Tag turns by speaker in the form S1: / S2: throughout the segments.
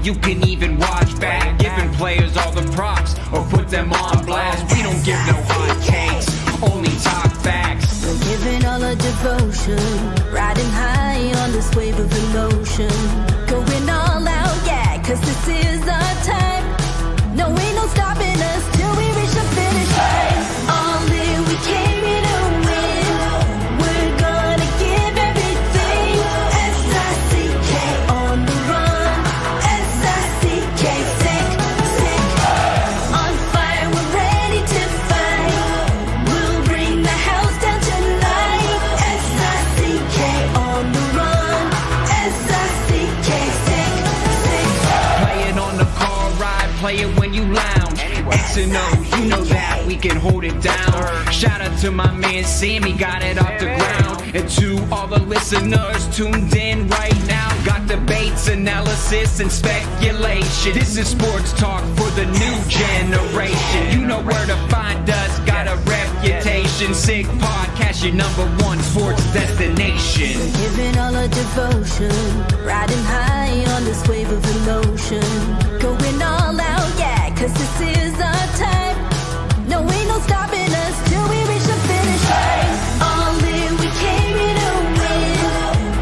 S1: you can even watch back. Giving players all the props or put them on blast. We don't give no hot takes, only talk facts.
S2: We're giving all our devotion, riding high on this wave of emotion. Going all out, yeah, cause this is our time. No, ain't no stopping us till we reach the finish line. All in, we came here to win. We're gonna give everything. S-I-C-K on the run. S-I-C-K, sick, sick. On fire, we're ready to fight. We'll bring the house down tonight. S-I-C-K on the run. S-I-C-K, sick, sick.
S1: Play it on the car ride, play it when you lounge. X and O, you know that we can hold it down. Shout out to my man Sammy, got it off the ground. And to all the listeners tuned in right now, got debates, analysis, and speculation. This is sports talk for the new generation. You know where to find us, got a reputation. Sick Podcast, your #1 sports destination.
S2: Giving all our devotion, riding high on this wave of emotion. Going all out, yeah, cause this is our time. No, ain't no stopping us till we reach the finish line. All in, we came here to win.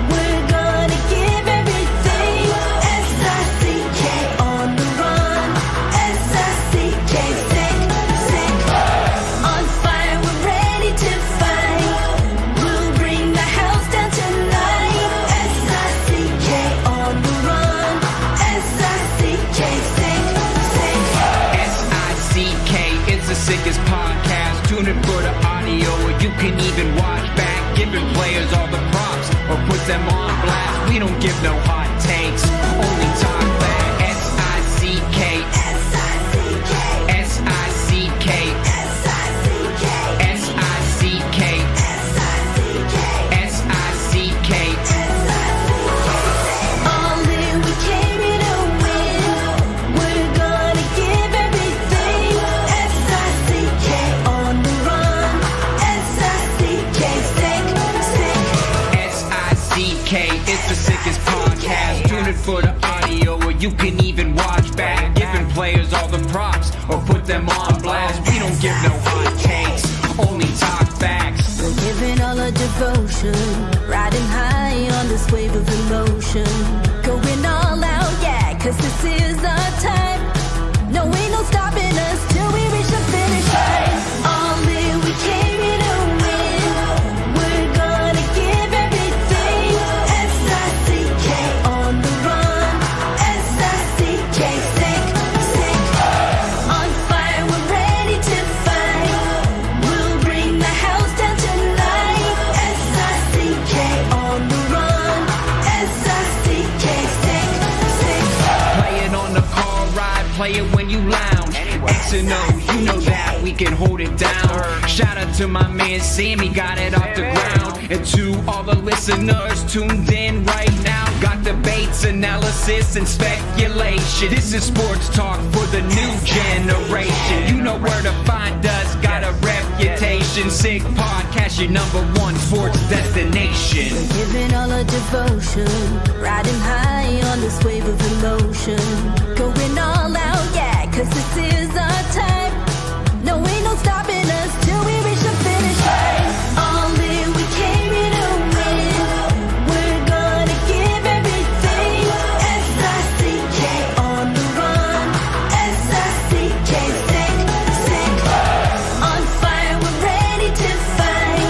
S2: We're gonna give everything. S-I-C-K on the run. S-I-C-K, sick, sick. On fire, we're ready to fight. We'll bring the house down tonight. S-I-C-K on the run. S-I-C-K, sick, sick.
S1: S-I-C-K is the sickest podcast. Tune in for the audio, or you can even watch back. Giving players all the props or put them on blast. We don't give no hot takes, only talk back. S-I-C-K,
S2: S-I-C-K,
S1: S-I-C-K,
S2: S-I-C-K,
S1: S-I-C-K,
S2: S-I-C-K,
S1: S-I-C-K.
S2: All in, we came here to win. We're gonna give everything. S-I-C-K on the run. S-I-C-K, sick, sick.
S1: S-I-C-K, it's the sickest podcast. Tune in for the audio, or you can even watch back. Giving players all the props or put them on blast. We don't give no hot takes, only talk facts.
S2: We're giving all our devotion, riding high on this wave of emotion. Going all out, yeah, cause this is our time. No, ain't no stopping us till we reach the finish line. All in, we came here to win. We're gonna give everything. S-I-C-K on the run. S-I-C-K, sick, sick. On fire, we're ready to fight. We'll bring the house down tonight. S-I-C-K on the run. S-I-C-K, sick, sick.
S1: Play it on the car ride, play it when you lounge. X and O, you know that we can hold it down. Shout out to my man Sammy, got it off the ground. And to all the listeners tuned in right now, got debates, analysis, and speculation. This is sports talk for the new generation. You know where to find us, got a reputation. Sick Podcast, your #1 sports destination.
S2: Giving all our devotion, riding high on this wave of emotion. Going all out, yeah, cause this is our time. No, ain't no stopping us till we reach the finish line. All in, we came here to win. We're gonna give everything. S-I-C-K on the run. S-I-C-K, sick, sick. On fire, we're ready to fight.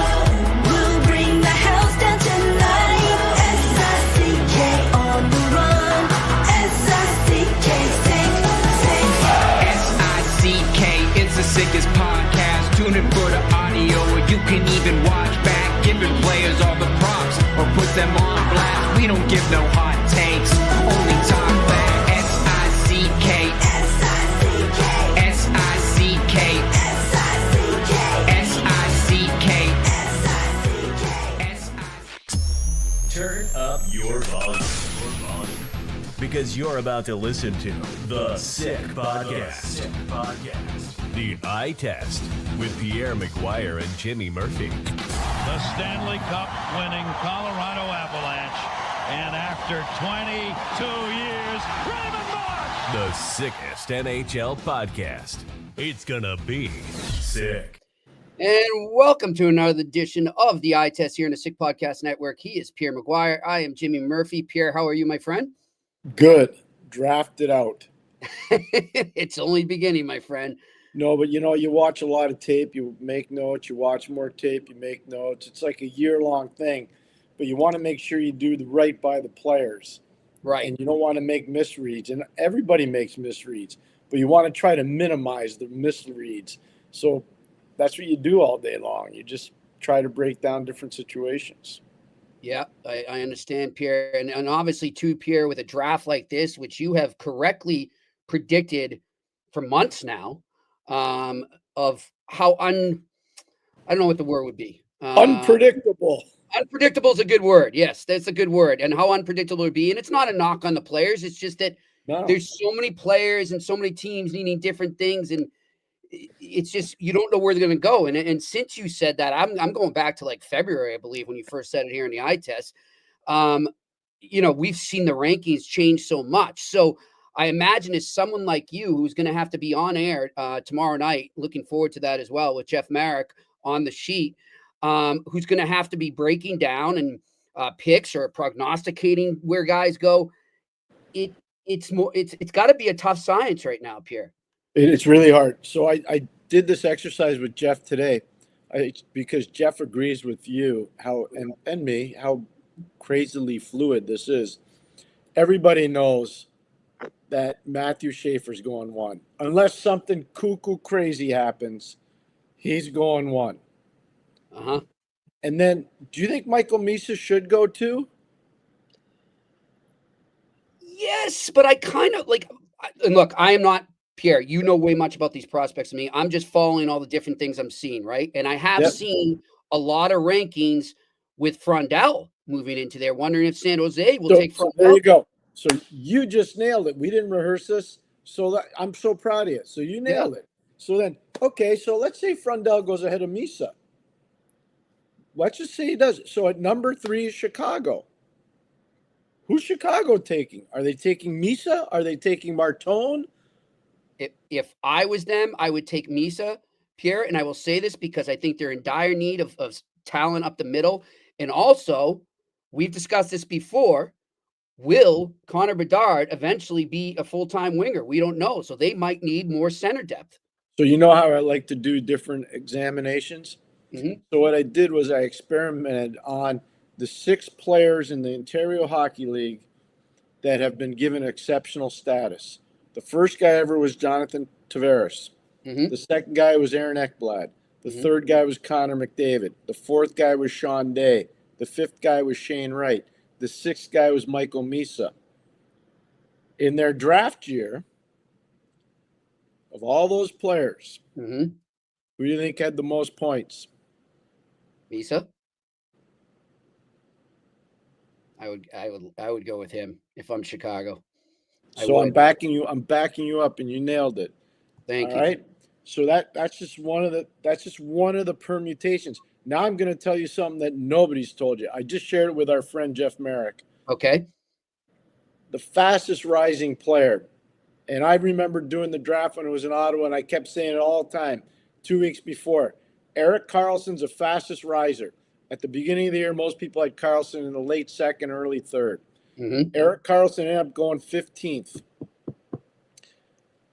S2: We'll bring the house down tonight. S-I-C-K on the run. S-I-C-K, sick, sick.
S1: S-I-C-K, it's the sickest podcast. Tune in for the audio, or you can even watch back. Giving players all the props or put them on blast. We don't give no hot takes, only talk back. S-I-C-K,
S2: S-I-C-K,
S1: S-I-C-K,
S2: S-I-C-K,
S1: S-I-C-K,
S2: S-I-C-K.
S3: Turn up your volume. Because you're about to listen to The Sick Podcast. The Eye Test with Pierre, McGuire, and Jimmy Murphy.
S4: The Stanley Cup winning Colorado Avalanche. And after 22 years, Raymond Moore
S3: The sickest NHL podcast. It's gonna be sick.
S5: And welcome to another edition of the Eye Test here in the Sick Podcast Network. He is Pierre McGuire. I am Jimmy Murphy. Pierre, how are you, my friend?
S6: Good. Drafted out.
S5: It's only beginning, my friend.
S6: No, but you watch a lot of tape, you make notes, you watch more tape, you make notes. It's like a year-long thing, but you want to make sure you do the right by the players.
S5: Right.
S6: And you don't want to make misreads. And everybody makes misreads, but you want to try to minimize the misreads. So that's what you do all day long. You just try to break down different situations.
S5: Yeah, I understand, Pierre. And obviously, too, Pierre, with a draft like this, which you have correctly predicted for months now, of how I don't know what the word would be.
S6: Unpredictable.
S5: Unpredictable is a good word. Yes, that's a good word. And how unpredictable it would be. And it's not a knock on the players. It's just that there's so many players and so many teams needing different things. And it's just, you don't know where they're going to go. And since you said that, I'm going back to like February, I believe, when you first said it here in the Eye Test. We've seen the rankings change so much. So I imagine it's someone like you who's going to have to be on air tomorrow night. Looking forward to that as well with Jeff Marek on the sheet, who's going to have to be breaking down and picks or prognosticating where guys go. It's got to be a tough science right now, Pierre.
S6: It's really hard. So I did this exercise with Jeff today because Jeff agrees with you and me how crazily fluid this is. Everybody knows that Matthew Schaefer's going 1. Unless something cuckoo crazy happens, he's going 1.
S5: Uh-huh.
S6: And then, do you think Michael Misa should go 2?
S5: Yes, but I kind of like, and look, I am not Pierre, you know way much about these prospects than me. I'm just following all the different things I'm seeing, right? And I have seen a lot of rankings with Frondell moving into there, wondering if San Jose will take Frondell.
S6: There you go. So you just nailed it. We didn't rehearse this, so I'm so proud of you. So you nailed it. So then, okay, so let's say Frondell goes ahead of Misa. Let's just say he does it. So at number 3 is Chicago. Who's Chicago taking? Are they taking Misa? Are they taking Martone?
S5: If I was them, I would take Misa, Pierre, and I will say this because I think they're in dire need of talent up the middle. And also, we've discussed this before, will Connor Bedard eventually be a full-time winger? We don't know. So they might need more center depth.
S6: So you know how I like to do different examinations? Mm-hmm. So what I did was I experimented on the 6 players in the Ontario Hockey League that have been given exceptional status. The first guy ever was Jonathan Tavares. Mm-hmm. The second guy was Aaron Ekblad. The third guy was Connor McDavid. The fourth guy was Sean Day. The fifth guy was Shane Wright. The 6th guy was Michael Misa. In their draft year, of all those players, who do you think had the most points?
S5: Misa? I would go with him if I'm Chicago.
S6: So I'm backing you up, and you nailed it.
S5: Thank you.
S6: All right. So that's just one of the permutations. Now I'm going to tell you something that nobody's told you. I just shared it with our friend Jeff Marek.
S5: Okay.
S6: The fastest rising player, and I remember doing the draft when it was in Ottawa, and I kept saying it all the time. 2 weeks before, Erik Karlsson's the fastest riser. At the beginning of the year, most people had Karlsson in the late 2nd, early 3rd. Erik Karlsson ended up going 15th.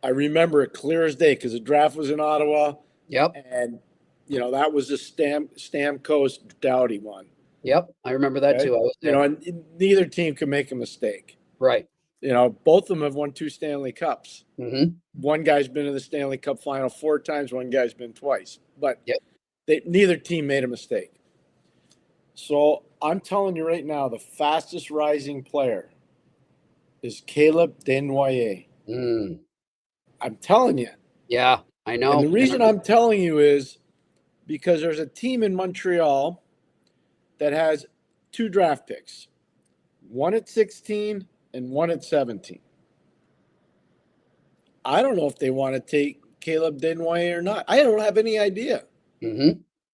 S6: I remember it clear as day because the draft was in Ottawa.
S5: Yep.
S6: And, that was the Stamkos Doughty one.
S5: Yep. I remember that too. I was there.
S6: And neither team could make a mistake.
S5: Right.
S6: Both of them have won 2 Stanley Cups.
S5: Mm-hmm.
S6: One guy's been in the Stanley Cup final 4 times. One guy's been twice. But neither team made a mistake. So I'm telling you right now, the fastest rising player is Caleb Desnoyers. I'm telling you.
S5: Yeah, I know.
S6: And the reason I'm telling you is because there's a team in Montreal that has 2 draft picks, one at 16 and one at 17. I don't know if they want to take Caleb Desnoyers or not. I don't have any idea.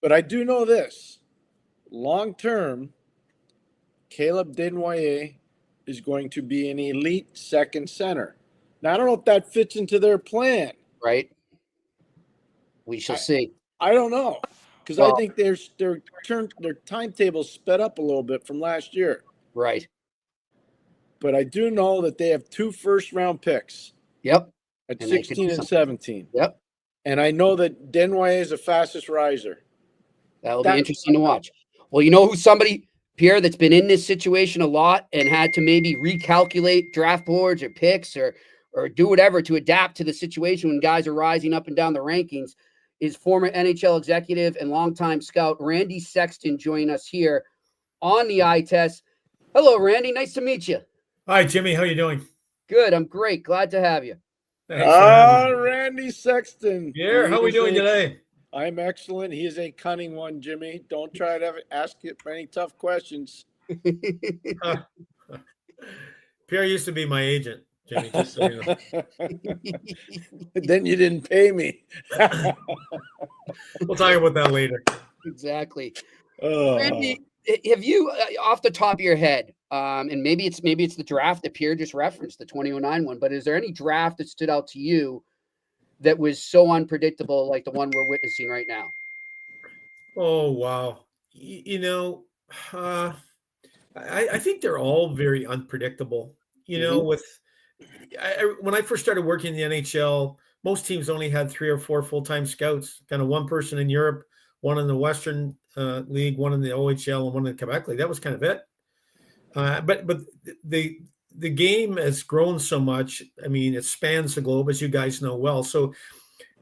S6: But I do know this. Long term, Caleb Desnoyers is going to be an elite second center. Now, I don't know if that fits into their plan.
S5: Right. We shall see.
S6: I don't know, because I think their timetable sped up a little bit from last year.
S5: Right.
S6: But I do know that they have 2 first-round picks.
S5: Yep.
S6: At 16 and 17.
S5: Yep.
S6: And I know that Denway is the fastest riser.
S5: That'll be interesting to watch. Well, you know who somebody, Pierre, that's been in this situation a lot and had to maybe recalculate draft boards or picks or do whatever to adapt to the situation when guys are rising up and down the rankings is former NHL executive and longtime scout Randy Sexton joining us here on the eye test. Hello, Randy. Nice to meet you.
S7: Hi, Jimmy. How are you doing?
S5: Good. I'm great. Glad to have you.
S6: Randy Sexton.
S7: Pierre, how are we doing today?
S6: I'm excellent. He is a cunning one, Jimmy. Don't try to ask it for any tough questions.
S7: Pierre used to be my agent, Jimmy. Just so you know.
S6: Then you didn't pay me.
S7: We'll talk about that later.
S5: Exactly. Randy, have you, off the top of your head, and maybe it's the draft that Pierre just referenced, the 2009 one, but is there any draft that stood out to you that was so unpredictable like the one we're witnessing right now?
S7: Oh, wow. I think they're all very unpredictable. When I first started working in the NHL, most teams only had 3 or 4 full-time scouts, kind of one person in Europe, one in the Western League, one in the OHL, and one in the Quebec League. That was kind of it. But the game has grown so much. I mean, it spans the globe, as you guys know well. So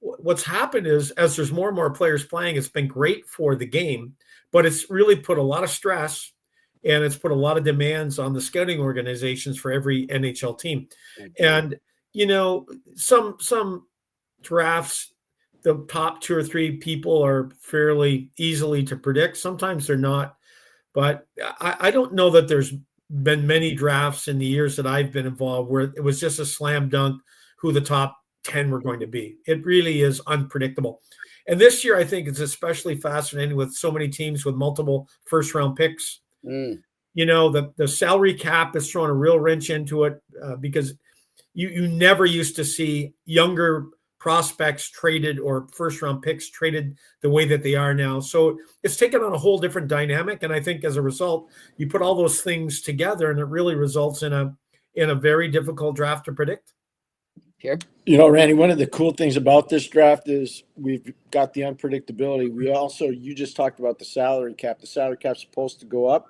S7: what's happened is, as there's more and more players playing, it's been great for the game, but it's really put a lot of stress and it's put a lot of demands on the scouting organizations for every NHL team. And, some drafts, the top 2 or 3 people are fairly easily to predict. Sometimes they're not. But I don't know that there's been many drafts in the years that I've been involved where it was just a slam dunk who the top 10 were going to be. It really is unpredictable. And this year, I think it's especially fascinating with so many teams with multiple first-round picks. The salary cap is throwing a real wrench into it because you never used to see younger prospects traded or first-round picks traded the way that they are now. So it's taken on a whole different dynamic. And I think as a result, you put all those things together and it really results in a very difficult draft to predict.
S5: Pierre?
S6: Randy, one of the cool things about this draft is we've got the unpredictability. You just talked about the salary cap. The salary cap's supposed to go up.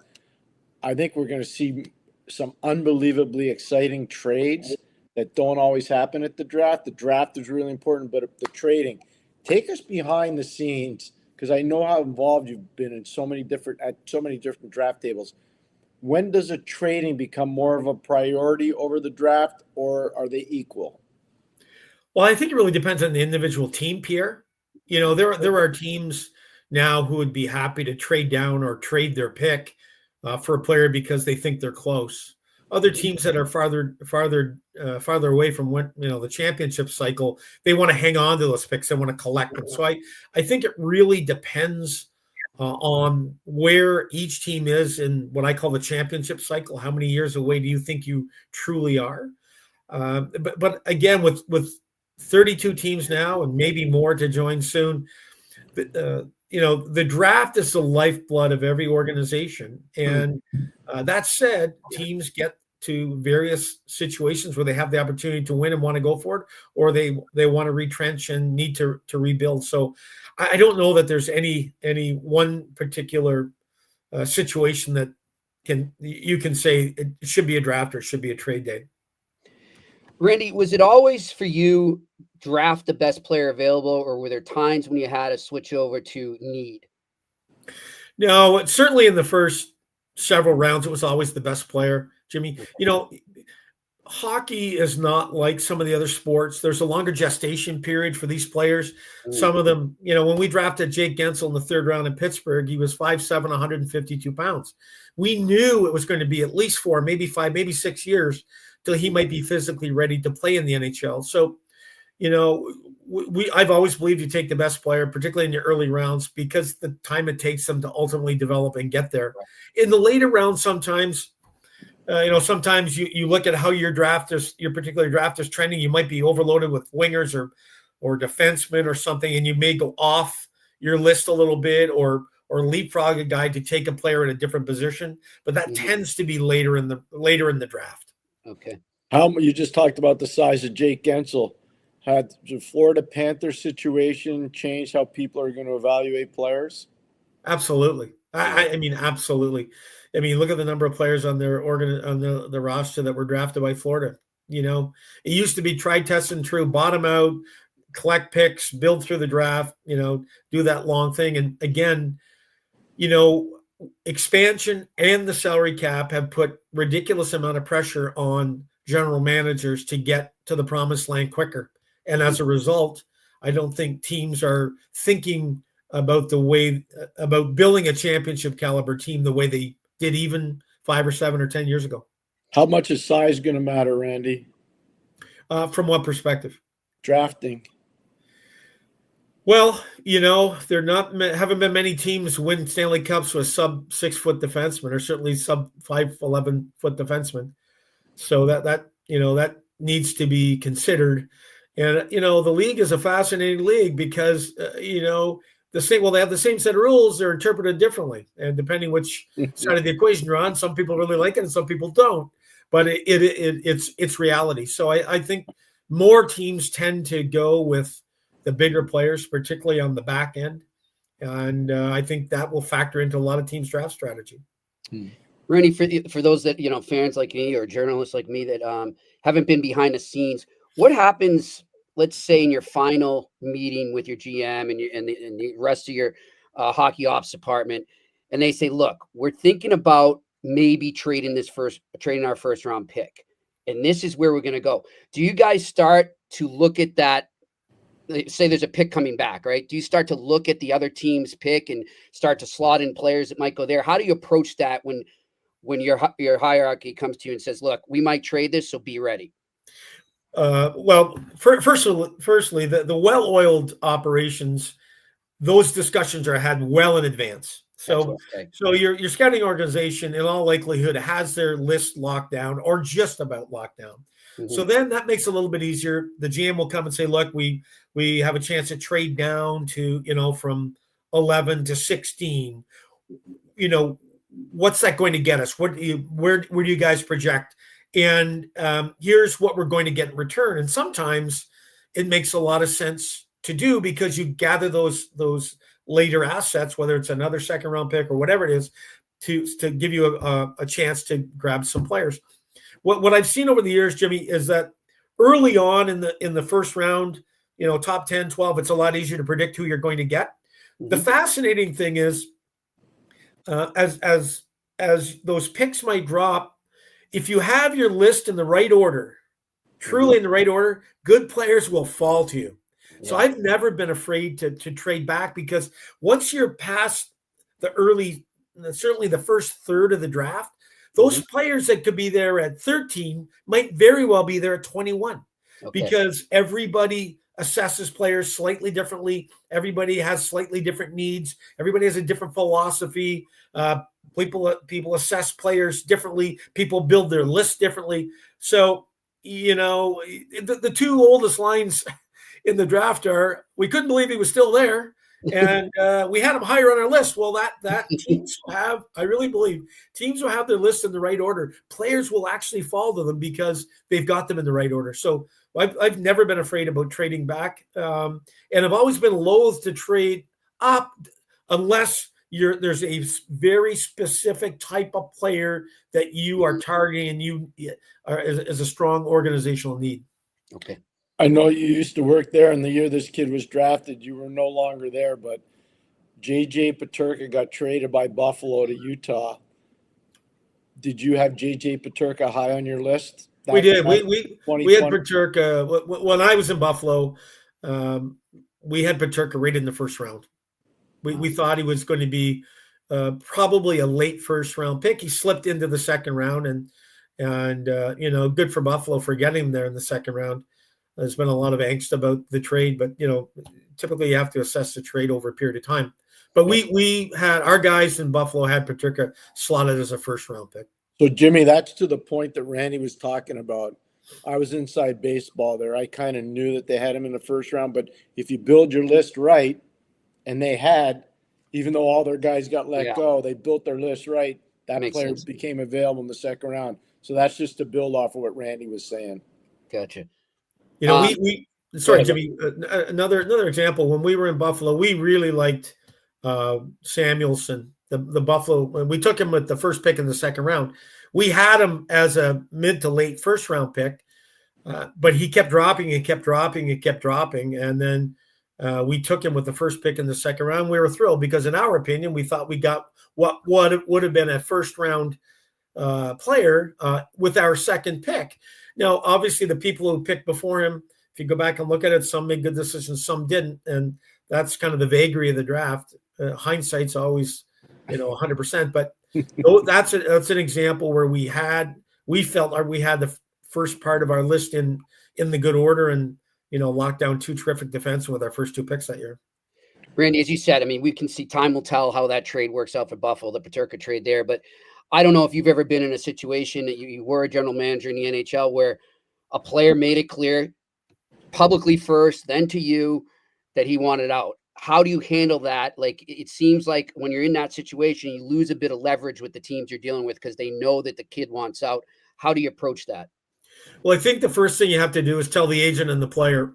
S6: I think we're going to see some unbelievably exciting trades that don't always happen at the draft. The draft is really important, but the trading. Take us behind the scenes, because I know how involved you've been in so many different draft tables. When does a trading become more of a priority over the draft, or are they equal?
S7: Well, I think it really depends on the individual team, Pierre. There are teams now who would be happy to trade down or trade their pick for a player because they think they're close. Other teams that are farther away from the championship cycle, they want to hang on to those picks. They want to collect them. So I think it really depends on where each team is in what I call the championship cycle. How many years away do you think you truly are? But again, with 32 teams now and maybe more to join soon, the draft is the lifeblood of every organization. And that said, teams get to various situations where they have the opportunity to win and want to go for it, or they want to retrench and need to rebuild. So I don't know that there's any one particular situation that you can say it should be a draft or should be a trade day.
S5: Randy, was it always for you draft the best player available, or were there times when you had to switch over to need?
S7: No, certainly in the first several rounds, it was always the best player, Jimmy. Hockey is not like some of the other sports. There's a longer gestation period for these players. Some of them, when we drafted Jake Gensel in the 3rd round in Pittsburgh, he was 5'7", 152 pounds. We knew it was going to be at least 4, maybe 5, maybe 6 years till he might be physically ready to play in the NHL. So, I've always believed you take the best player, particularly in your early rounds, because the time it takes them to ultimately develop and get there. In the later rounds, sometimes sometimes you look at how your particular draft is trending. You might be overloaded with wingers or defensemen or something, and you may go off your list a little bit or leapfrog a guy to take a player in a different position. But that tends to be later in the draft.
S5: Okay.
S6: You just talked about the size of Jake Gensel. Had the Florida Panthers situation changed how people are going to evaluate players?
S7: Absolutely. I mean, absolutely. I mean, look at the number of players on their on the roster that were drafted by Florida. It used to be try, test, and true, bottom out, collect picks, build through the draft, do that long thing. And again, expansion and the salary cap have put ridiculous amount of pressure on general managers to get to the promised land quicker. And as a result, I don't think teams are thinking about building a championship caliber team the way they did even 5 or 7 or 10 years ago.
S6: How much is size going to matter, Randy?
S7: From what perspective?
S6: Drafting.
S7: Well, haven't been many teams win Stanley Cups with sub 6 foot defensemen, or certainly sub 5'11" foot defensemen. So that needs to be considered. And the league is a fascinating league because they have the same set of rules. They're interpreted differently, and depending which side of the equation you're on, some people really like it and some people don't. But it's reality. So I think more teams tend to go with the bigger players, particularly on the back end, and I think that will factor into a lot of teams' draft strategy.
S5: Randy, for those that fans like me or journalists like me that haven't been behind the scenes, what happens? Let's say in your final meeting with your GM and the rest of your hockey ops department, and they say, "Look, we're thinking about maybe trading our first round pick, and this is where we're going to go." Do you guys start to look at that? Say there's a pick coming back, right? Do you start to look at the other team's pick and start to slot in players that might go there? How do you approach that when your hierarchy comes to you and says, "Look, we might trade this, so be ready"?
S7: Well, firstly, the well-oiled operations, those discussions are had well in advance. So your scouting organization, in all likelihood, has their list locked down or just about locked down. Mm-hmm. So then that makes it a little bit easier. The GM will come and say, "Look, we have a chance to trade down to from 11 to 16. What's that going to get us? Where do you guys project? And here's what we're going to get in return." And sometimes it makes a lot of sense to do because you gather those later assets, whether it's another second round pick or whatever it is, to give you a chance to grab some players. What I've seen over the years, Jimmy, is that early on in the first round, top 10, 12, it's a lot easier to predict who you're going to get. Mm-hmm. The fascinating thing is, as those picks might drop, if you have your list in the right order, truly in the right order, good players will fall to you. Yeah. So I've never been afraid to trade back because once you're past the early, certainly the first third of the draft, those players that could be there at 13 might very well be there at 21 because everybody assesses players slightly differently. Everybody has slightly different needs. Everybody has a different philosophy. People assess players differently. People build their list differently. So, the two oldest lines in the draft are, "We couldn't believe he was still there," and "We had him higher on our list." Well, that teams will have, I really believe, teams will have their list in the right order. Players will actually fall to them because they've got them in the right order. So I've never been afraid about trading back, and I've always been loath to trade up unless there's a very specific type of player that you are targeting and you are as a strong organizational need.
S5: Okay.
S6: I know you used to work there, and the year this kid was drafted, you were no longer there, but J.J. Peterka got traded by Buffalo to Utah. Did you have J.J. Peterka high on your list?
S7: We did. We had Peterka. When I was in Buffalo, we had Peterka right in the first round. We thought he was going to be probably a late first round pick. He slipped into the second round, and good for Buffalo for getting him there in the second round. There's been a lot of angst about the trade, but typically you have to assess the trade over a period of time. But we had our guys in Buffalo had Peterka slotted as a first round pick.
S6: So, Jimmy, that's to the point that Randy was talking about. I was inside baseball there. I kind of knew that they had him in the first round, but if you build your list right, and they had, even though all their guys got let go, they built their list right. That player became available in the second round. So that's just to build off of what Randy was saying.
S5: Gotcha.
S7: You know, sorry, Jimmy, another example. When we were in Buffalo, we really liked Samuelson, the Buffalo. We took him with the first pick in the second round. We had him as a mid to late first round pick, but he kept dropping and kept dropping and kept dropping. And then we took him with the first pick in the second round. We were thrilled because, in our opinion, we thought we got what would have been a first round player with our second pick. Now, obviously, the people who picked before him, if you go back and look at it, some made good decisions, some didn't, and that's kind of the vagary of the draft. Hindsight's always, 100%. But that's an example where we felt we had the first part of our list in the good order, and locked down two terrific defensemen with our first two picks that year.
S5: Randy, as you said, I mean, we can see, time will tell how that trade works out for Buffalo, the Peterka trade there. But I don't know if you've ever been in a situation that you were a general manager in the NHL where a player made it clear publicly first, then to you, that he wanted out. How do you handle that? Like, it seems like when you're in that situation, you lose a bit of leverage with the teams you're dealing with because they know that the kid wants out. How do you approach that?
S7: Well, I think the first thing you have to do is tell the agent and the player,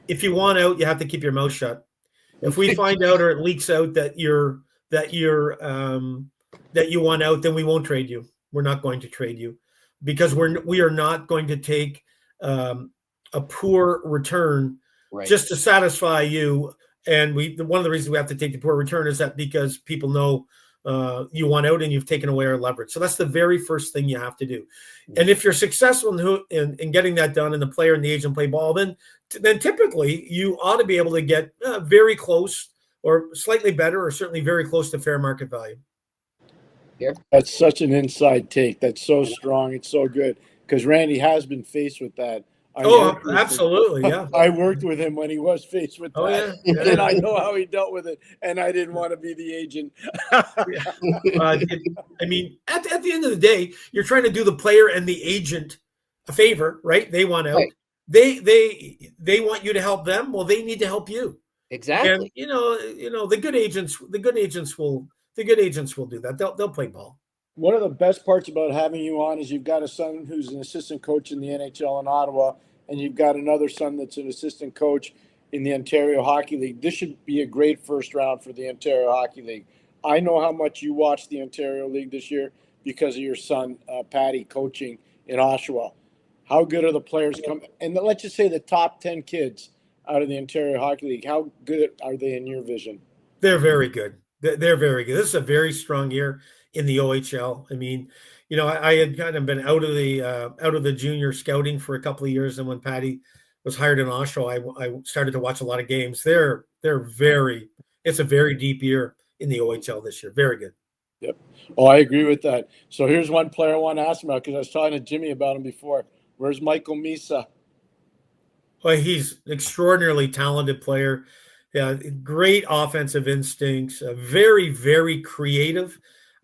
S7: if you want out, you have to keep your mouth shut. If we find out or it leaks out that you want out, then we won't trade you. We're not going to trade you because we are not going to take a poor return just to satisfy you. And one of the reasons we have to take the poor return is that because people know you want out and you've taken away our leverage. So that's the very first thing you have to do. And if you're successful in getting that done and the player and the agent play ball, then typically you ought to be able to get very close or slightly better or certainly very close to fair market value.
S5: Yeah.
S6: That's such an inside take. That's so strong. It's so good because Randy has been faced with that.
S7: Absolutely, yeah.
S6: I worked with him when he was faced with that. Yeah. And I know how he dealt with it, and I didn't want to be the agent.
S7: I mean, at the end of the day, you're trying to do the player and the agent a favor, right? They want out. Right. They want you to help them. Well, they need to help you.
S5: Exactly.
S7: And the good agents will do that. They'll play ball.
S6: One of the best parts about having you on is you've got a son who's an assistant coach in the NHL in Ottawa, and you've got another son that's an assistant coach in the Ontario Hockey League. This should be a great first round for the Ontario Hockey League. I know how much you watched the Ontario League this year because of your son, Patty, coaching in Oshawa. How good are the players coming? And let's just say the top 10 kids out of the Ontario Hockey League, how good are they in your vision?
S7: They're very good. They're very good. This is a very strong year in the OHL. I mean, I had kind of been out of the junior scouting for a couple of years, and when Patty was hired in Oshawa, I started to watch a lot of games. It's a very deep year in the OHL this year. Very good.
S6: Yep. Oh, I agree with that. So here's one player I want to ask about because I was talking to Jimmy about him before. Where's Michael Misa?
S7: Well, he's an extraordinarily talented player. Yeah, great offensive instincts. Very, very creative.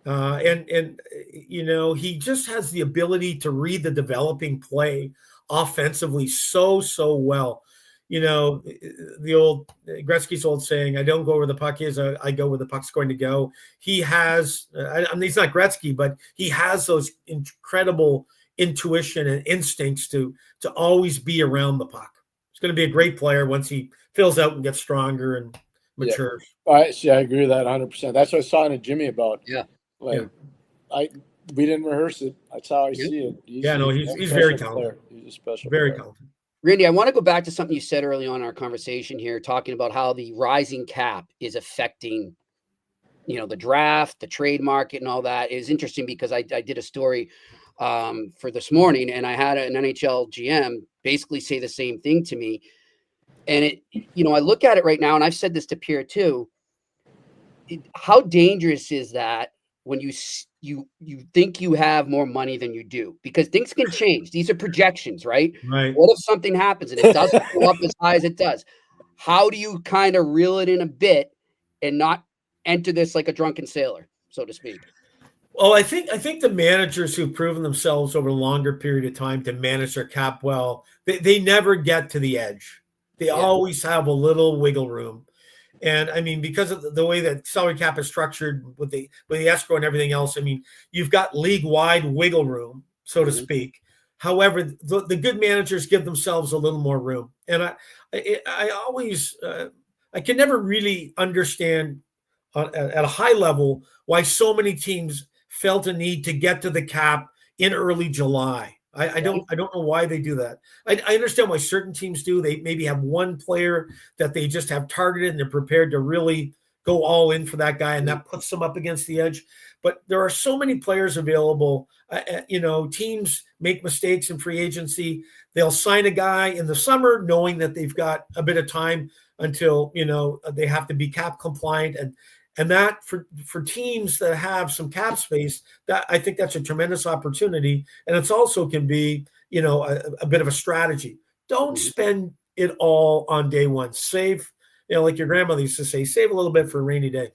S7: And he just has the ability to read the developing play offensively so well. The old Gretzky's old saying, I don't go where the puck is, I go where the puck's going to go. He has, he's not Gretzky, but he has those incredible intuition and instincts to always be around the puck. He's going to be a great player once he fills out and gets stronger and matures.
S6: Yeah. I agree with that 100%. That's what I was talking to Jimmy about.
S5: Yeah.
S6: We didn't rehearse it. That's how I see it.
S7: He's very talented.
S6: He's a special
S7: very
S6: player.
S7: talented.
S5: Randy, I want to go back to something you said early on in our conversation here, talking about how the rising cap is affecting, the draft, the trade market, and all that. Is interesting because I did a story for this morning, and I had an NHL GM basically say the same thing to me. And I look at it right now, and I've said this to Pierre too. How dangerous is that when you think you have more money than you do? Because things can change. These are projections, right?
S7: Right.
S5: What if something happens and it doesn't go up as high as it does? How do you kind of reel it in a bit and not enter this like a drunken sailor, so to speak?
S7: Well, I think the managers who've proven themselves over a longer period of time to manage their cap well, they never get to the edge. They always have a little wiggle room. And I mean, because of the way that salary cap is structured with the escrow and everything else, I mean, you've got league-wide wiggle room, so to speak. However, the good managers give themselves a little more room. And I always I can never really understand at a high level why so many teams felt a need to get to the cap in early July. I don't know why they do that. I understand why certain teams do. They maybe have one player that they just have targeted and they're prepared to really go all in for that guy, and that puts them up against the edge. But there are so many players available. Teams make mistakes in free agency. They'll sign a guy in the summer knowing that they've got a bit of time until, they have to be cap compliant. And that for teams that have some cap space, that I think that's a tremendous opportunity. And it's also can be, a bit of a strategy. Don't spend it all on day one. Save, like your grandmother used to say, save a little bit for a rainy day.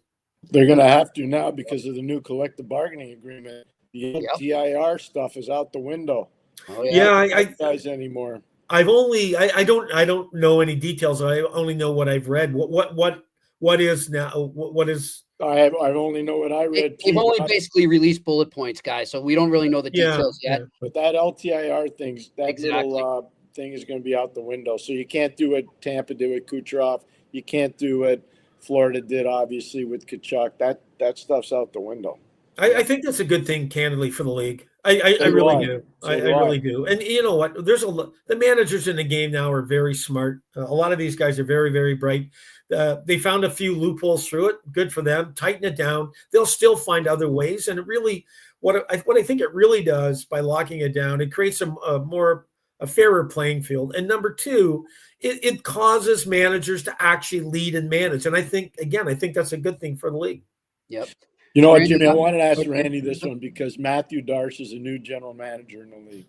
S6: They're going to have to now because of the new collective bargaining agreement. The LTIR stuff is out the window.
S7: Oh, yeah.
S6: I guys anymore.
S7: I don't know any details. I only know what I've read. What is now? What is?
S6: I only know what I read.
S5: They've only basically released bullet points, guys. So we don't really know the details yet.
S6: Yeah. But that LTIR thing, little thing is going to be out the window. So you can't do what Tampa did with Kucherov. You can't do what Florida did, obviously, with Tkachuk. That stuff's out the window.
S7: I think that's a good thing, candidly, for the league. I really do. I really do. And you know what? The managers in the game now are very smart. A lot of these guys are very, very bright. They found a few loopholes through it. Good for them. Tighten it down. They'll still find other ways. And it really, what I think it really does by locking it down, it creates a fairer playing field. And number two, it causes managers to actually lead and manage. And I think that's a good thing for the league.
S5: Yep.
S6: You know what, Jimmy? I wanted to ask Randy this one because Matthew Darsh is a new general manager in the league.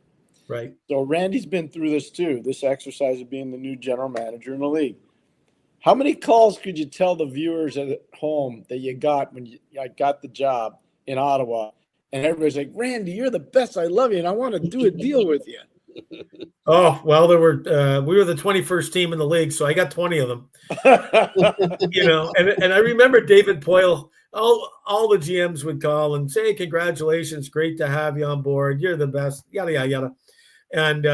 S7: Right.
S6: So Randy's been through this too, this exercise of being the new general manager in the league. How many calls could you tell the viewers at home that you got when I got the job in Ottawa? And everybody's like, Randy, you're the best. I love you. And I want to do a deal with you.
S7: Oh, well, we were the 21st team in the league, so I got 20 of them. And I remember David Poyle, all the GMs would call and say, congratulations, great to have you on board. You're the best, yada, yada, yada. And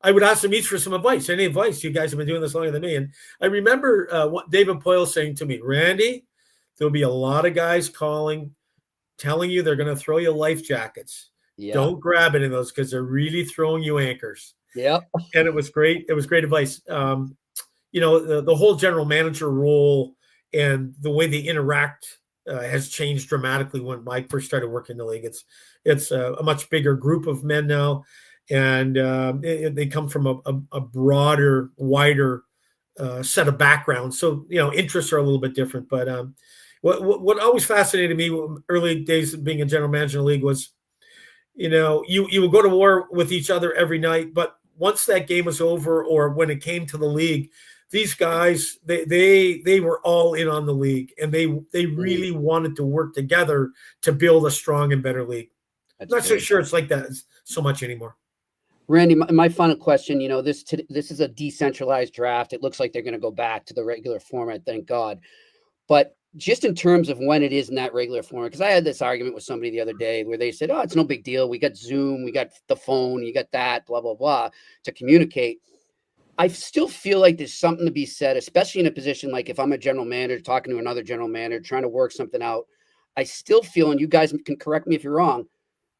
S7: I would ask them each for some advice. Any advice? You guys have been doing this longer than me. And I remember what David Poyle saying to me, Randy, there'll be a lot of guys calling, telling you they're going to throw you life jackets. Yeah. Don't grab any of those because they're really throwing you anchors.
S5: Yeah.
S7: And it was great. It was great advice. The whole general manager role and the way they interact has changed dramatically when Mike first started working in the league. It's a much bigger group of men now, and they come from a broader, wider set of backgrounds. So interests are a little bit different. But what always fascinated me early days of being a general manager in the league was, you would go to war with each other every night, but once that game was over or when it came to the league, these guys, they were all in on the league, and they really wanted to work together to build a strong and better league. I'm not so sure it's like that so much anymore.
S5: Randy, my final question, this is a decentralized draft. It looks like they're going to go back to the regular format, thank God. But just in terms of when it is in that regular format, because I had this argument with somebody the other day where they said, oh, it's no big deal. We got Zoom, we got the phone, you got that, blah, blah, blah, to communicate. I still feel like there's something to be said, especially in a position like if I'm a general manager talking to another general manager, trying to work something out. I still feel, and you guys can correct me if you're wrong,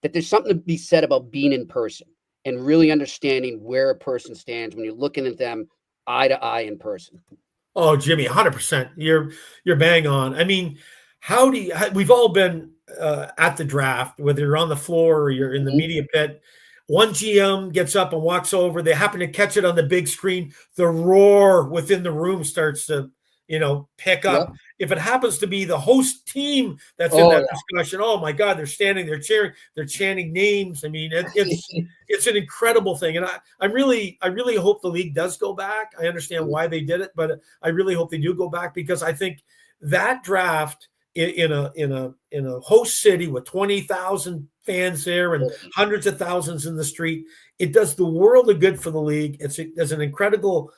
S5: that there's something to be said about being in person and really understanding where a person stands when you're looking at them eye to eye in person.
S7: Oh, Jimmy, 100%. You're bang on. I mean, we've all been at the draft, whether you're on the floor or you're in the media pit. One GM gets up and walks over. They happen to catch it on the big screen. The roar within the room starts to, pick up. Yep. If it happens to be the host team that's in that discussion, oh my God, they're standing, they're cheering, they're chanting names. I mean, it's an incredible thing. And I really hope the league does go back. I understand why they did it, but I really hope they do go back because I think that draft in a host city with 20,000 fans there and hundreds of thousands in the street. It does the world of good for the league. It's an incredible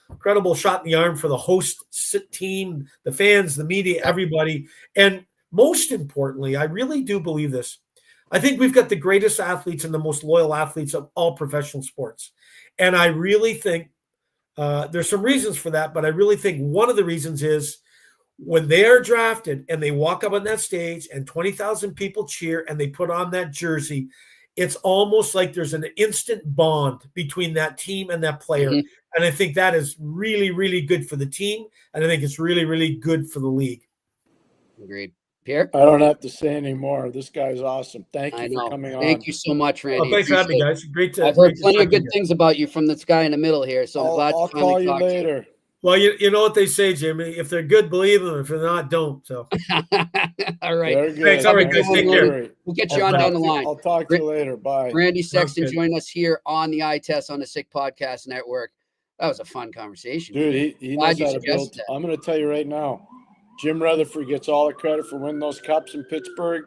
S7: shot in the arm for the host team, the fans, the media, everybody. And most importantly, I really do believe this. I think we've got the greatest athletes and the most loyal athletes of all professional sports. And I really think there's some reasons for that, but I really think one of the reasons is when they are drafted and they walk up on that stage and 20,000 people cheer and they put on that jersey, it's almost like there's an instant bond between that team and that player.
S5: Mm-hmm.
S7: And I think that is really, really good for the team. And I think it's really, really good for the league.
S5: Agreed. Pierre?
S6: I don't have to say anymore. This guy's awesome. Thank you for coming on.
S5: Thank you so much, Randy.
S7: Thanks for having me, guys.
S5: I've heard plenty of good things about you from this guy in the middle here, so I'm glad
S6: I'll call you later.
S7: Well, you know what they say, Jimmy. If they're good, believe them. If they're not, don't. So,
S5: all right.
S7: Thanks. All right, guys. Take care.
S5: We'll get you on down the line.
S6: I'll talk to you later. Bye.
S5: Randy Sexton joined us here on the Eye Test on the Sick Podcast Network. That was a fun conversation,
S6: dude. He knows how to build. I'm going to tell you right now, Jim Rutherford gets all the credit for winning those cups in Pittsburgh.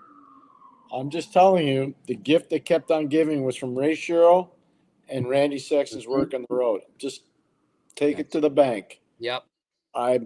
S6: I'm just telling you, the gift they kept on giving was from Ray Shero and Randy Sexton's work on the road. Just take it to the bank.
S5: Yep.
S6: I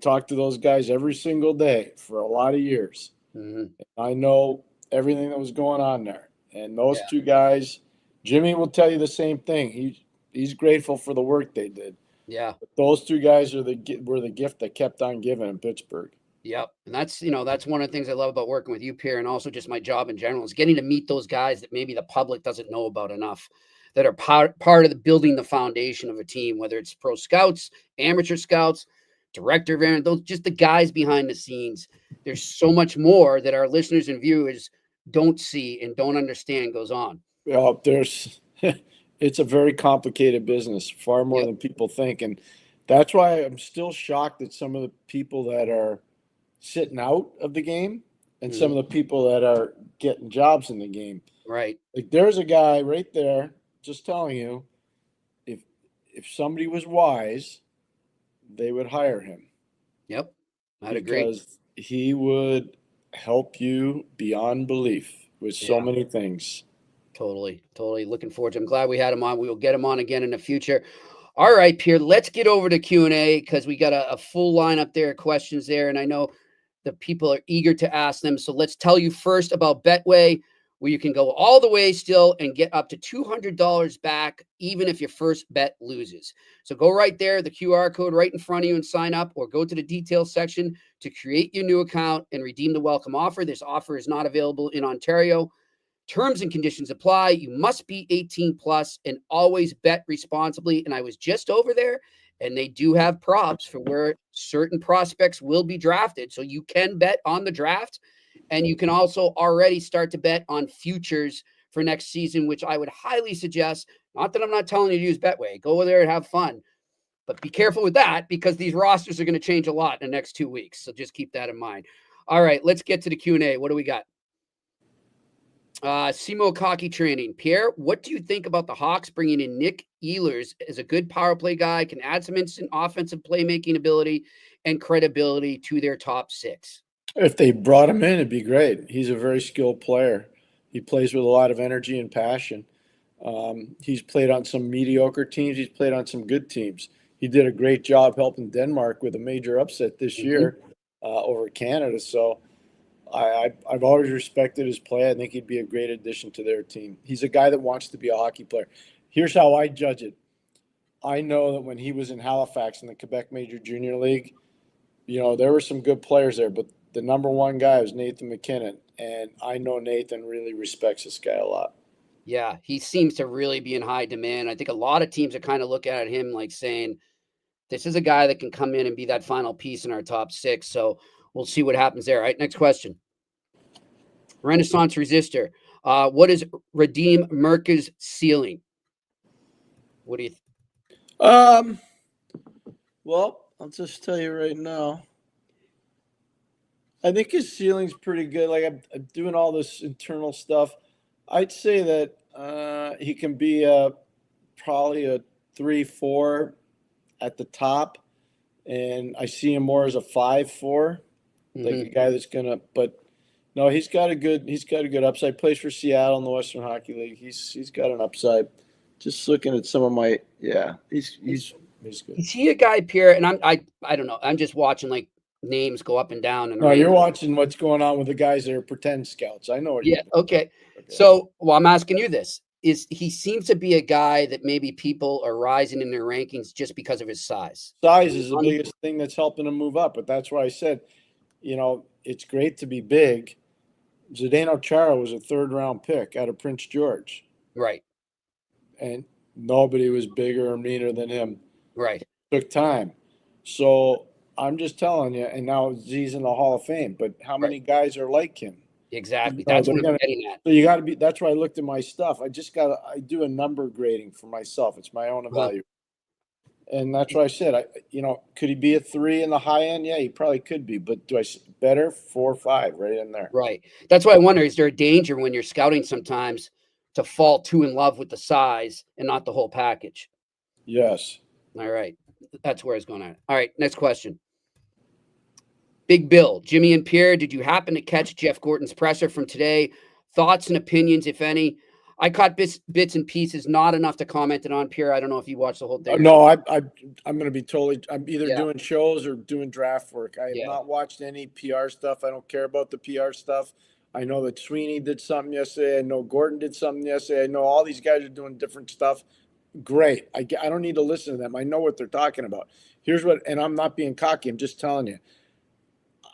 S6: talk to those guys every single day for a lot of years.
S5: Mm-hmm.
S6: I know everything that was going on there. And those two guys, Jimmy will tell you the same thing. He's grateful for the work they did.
S5: Yeah.
S6: But those two guys were the gift that kept on giving in Pittsburgh.
S5: Yep. And that's one of the things I love about working with you, Pierre, and also just my job in general is getting to meet those guys that maybe the public doesn't know about enough, that are part of the building the foundation of a team, whether it's pro scouts, amateur scouts, director of those, just the guys behind the scenes. There's so much more that our listeners and viewers don't see and don't understand goes on.
S6: Well, it's a very complicated business, far more than people think. And that's why I'm still shocked at some of the people that are sitting out of the game and some of the people that are getting jobs in the game.
S5: Right.
S6: Like there's a guy right there, just telling you, if somebody was wise, they would hire him.
S5: Yep. I'd agree.
S6: Because he would help you beyond belief with so many things.
S5: Totally looking forward to it. I'm glad we had him on. We will get him on again in the future. All right, Pierre, let's get over to Q&A because we got a full lineup there of questions there, and I know the people are eager to ask them. So let's tell you first about Betway, where you can go all the way still and get up to $200 back, even if your first bet loses. So go right there, the QR code right in front of you and sign up, or go to the details section to create your new account and redeem the welcome offer. This offer is not available in Ontario. Terms and conditions apply. You must be 18 plus and always bet responsibly. And I was just over there, and they do have props for where certain prospects will be drafted. So you can bet on the draft, and you can also already start to bet on futures for next season, which I would highly suggest. Not that I'm not telling you to use Betway. Go over there and have fun. But be careful with that because these rosters are going to change a lot in the next 2 weeks. So just keep that in mind. All right, let's get to the Q&A. What do we got? Simo Kaki training. Pierre, what do you think about the Hawks bringing in Nick Ehlers as a good power play guy, can add some instant offensive playmaking ability and credibility to their top six?
S6: If they brought him in, it'd be great. He's a very skilled player. He plays with a lot of energy and passion. He's played on some mediocre teams. He's played on some good teams. He did a great job helping Denmark with a major upset this year over Canada. So I've always respected his play. I think he'd be a great addition to their team. He's a guy that wants to be a hockey player. Here's how I judge it. I know that when he was in Halifax in the Quebec Major Junior League, there were some good players there, but the number one guy was Nathan McKinnon, and I know Nathan really respects this guy a lot.
S5: Yeah, he seems to really be in high demand. I think a lot of teams are kind of looking at him like saying, this is a guy that can come in and be that final piece in our top six. So we'll see what happens there. All right, next question. Renaissance Resistor. What is Radim Merka's ceiling? What do you think?
S6: Well, I'll just tell you right now. I think his ceiling's pretty good. Like I'm doing all this internal stuff. I'd say that he can be probably a 3-4 at the top, and I see him more as a 5-4 like a guy that's gonna. But no, he's got a good upside. Plays for Seattle in the Western Hockey League. He's got an upside. Just looking at some of my he's good.
S5: Is he a guy, Pierre? And I don't know. I'm just watching like names go up and down. And
S6: no, you're watching what's going on with the guys that are pretend scouts. I know what.
S5: Yeah. Okay. So, well, I'm asking you this: he seems to be a guy that maybe people are rising in their rankings just because of his size.
S6: Size is the biggest thing that's helping him move up. But that's why I said, it's great to be big. Zdeno Chara was a 3rd-round pick out of Prince George.
S5: Right.
S6: And nobody was bigger or meaner than him.
S5: Right.
S6: Took time. So I'm just telling you, and now he's in the Hall of Fame, but how many guys are like him?
S5: Exactly. That's what I'm getting at.
S6: So you got to be, that's why I looked at my stuff. I do a number grading for myself. It's my own evaluation. And that's why I said, could he be a 3 in the high end? Yeah, he probably could be, but better 4 or 5 right in there.
S5: Right. That's why I wonder, is there a danger when you're scouting sometimes to fall too in love with the size and not the whole package?
S6: Yes.
S5: All right. That's where it's going at. All right. Next question. Big Bill, Jimmy and Pierre, did you happen to catch Jeff Gorton's presser from today? Thoughts and opinions, if any? I caught bits and pieces, not enough to comment on. Pierre, I don't know if you watched the whole thing.
S6: No, I'm going to be I'm either doing shows or doing draft work. I have not watched any PR stuff. I don't care about the PR stuff. I know that Sweeney did something yesterday. I know Gordon did something yesterday. I know all these guys are doing different stuff. Great. I don't need to listen to them. I know what they're talking about. And I'm not being cocky. I'm just telling you.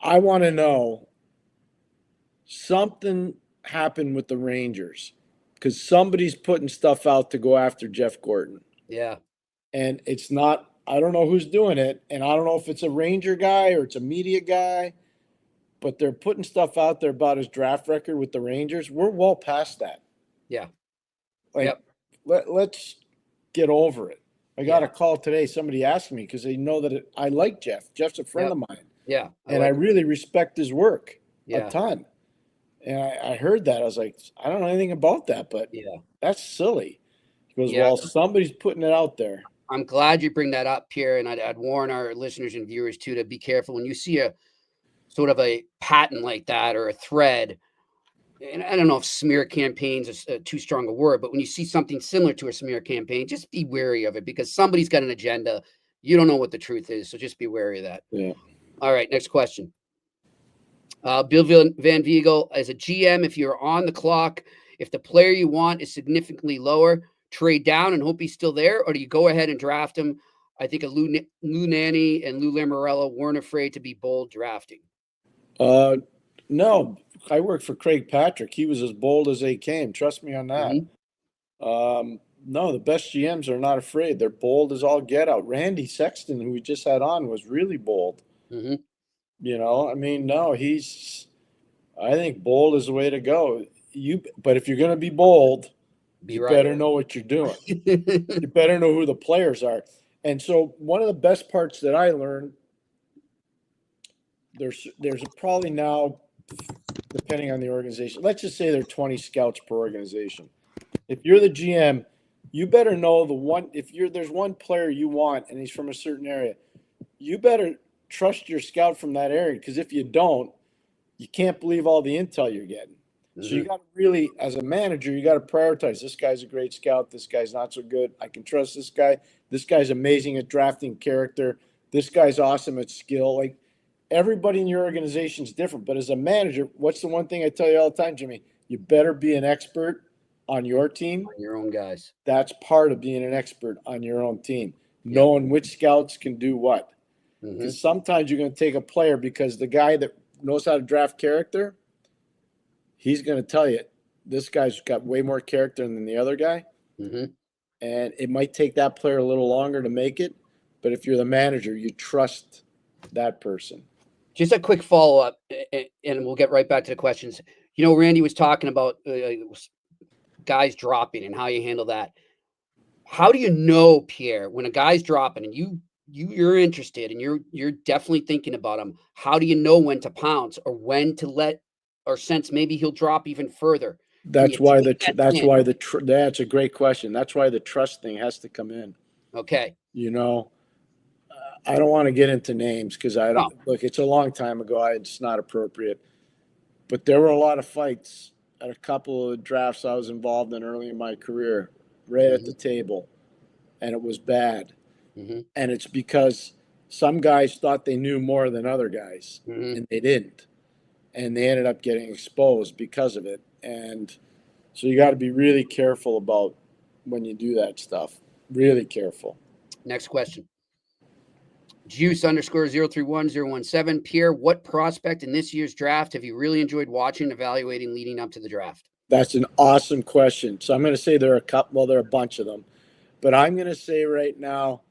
S6: I want to know something happened with the Rangers because somebody's putting stuff out to go after Jeff Gorton.
S5: Yeah.
S6: And it's not, I don't know who's doing it. And I don't know if it's a Ranger guy or it's a media guy. But they're putting stuff out there about his draft record with the Rangers. We're well past that.
S5: Yeah.
S6: Let's get over it. I got a call today. Somebody asked me because they know that I like Jeff. Jeff's a friend of mine.
S5: Yeah.
S6: I really respect his work a ton. And I heard that. I was like, I don't know anything about that, but that's silly. He goes, well, somebody's putting it out there.
S5: I'm glad you bring that up, Pierre. And I'd warn our listeners and viewers, too, to be careful when you see a sort of a pattern like that or a thread. And I don't know if smear campaigns is too strong a word, but when you see something similar to a smear campaign, just be wary of it because somebody's got an agenda. You don't know what the truth is, so just be wary of that.
S6: Yeah.
S5: All right, next question. Bill Van Viegel, as a GM, if you're on the clock, if the player you want is significantly lower, trade down and hope he's still there, or do you go ahead and draft him? I think Lou Nanne and Lou Lamoriello weren't afraid to be bold drafting.
S6: No, I worked for Craig Patrick. He was as bold as they came. Trust me on that. Mm-hmm. No, the best GMs are not afraid. They're bold as all get out. Randy Sexton, who we just had on, was really bold.
S5: Mm-hmm.
S6: No, I think bold is the way to go. But if you're going to be bold, you better know what you're doing. You better know who the players are. And so one of the best parts that I learned, there's probably now, depending on the organization, let's just say there are 20 scouts per organization. If you're the GM, you better know there's one player you want and he's from a certain area, you better trust your scout from that area, because if you don't, you can't believe all the intel you're getting. Mm-hmm. So you got to really, as a manager, you got to prioritize. This guy's a great scout. This guy's not so good. I can trust this guy. This guy's amazing at drafting character. This guy's awesome at skill. Like, everybody in your organization is different. But as a manager, what's the one thing I tell you all the time, Jimmy? You better be an expert on your team.
S5: On your own guys.
S6: That's part of being an expert on your own team. Knowing which scouts can do what. Because sometimes you're going to take a player because the guy that knows how to draft character, he's going to tell you, this guy's got way more character than the other guy. Mm-hmm. And it might take that player a little longer to make it. But if you're the manager, you trust that person.
S5: Just a quick follow-up, and we'll get right back to the questions. Randy was talking about guys dropping and how you handle that. How do you know, Pierre, when a guy's dropping and you're interested and you're definitely thinking about him, how do you know when to pounce or when to sense maybe he'll drop even further?
S6: That's a great question. That's why the trust thing has to come in.
S5: Okay.
S6: I don't want to get into names because I don't
S5: No.
S6: look. It's a long time ago. It's not appropriate. But there were a lot of fights at a couple of drafts I was involved in early in my career, right at the table, and it was bad. And it's because some guys thought they knew more than other guys, and they didn't, and they ended up getting exposed because of it. And so you got to be really careful about when you do that stuff. Really careful.
S5: Next question. Juice _031017. Pierre, what prospect in this year's draft have you really enjoyed watching and evaluating leading up to the draft?
S6: That's an awesome question. So I'm going to say there are a couple. Well, there are a bunch of them, but I'm going to say right now,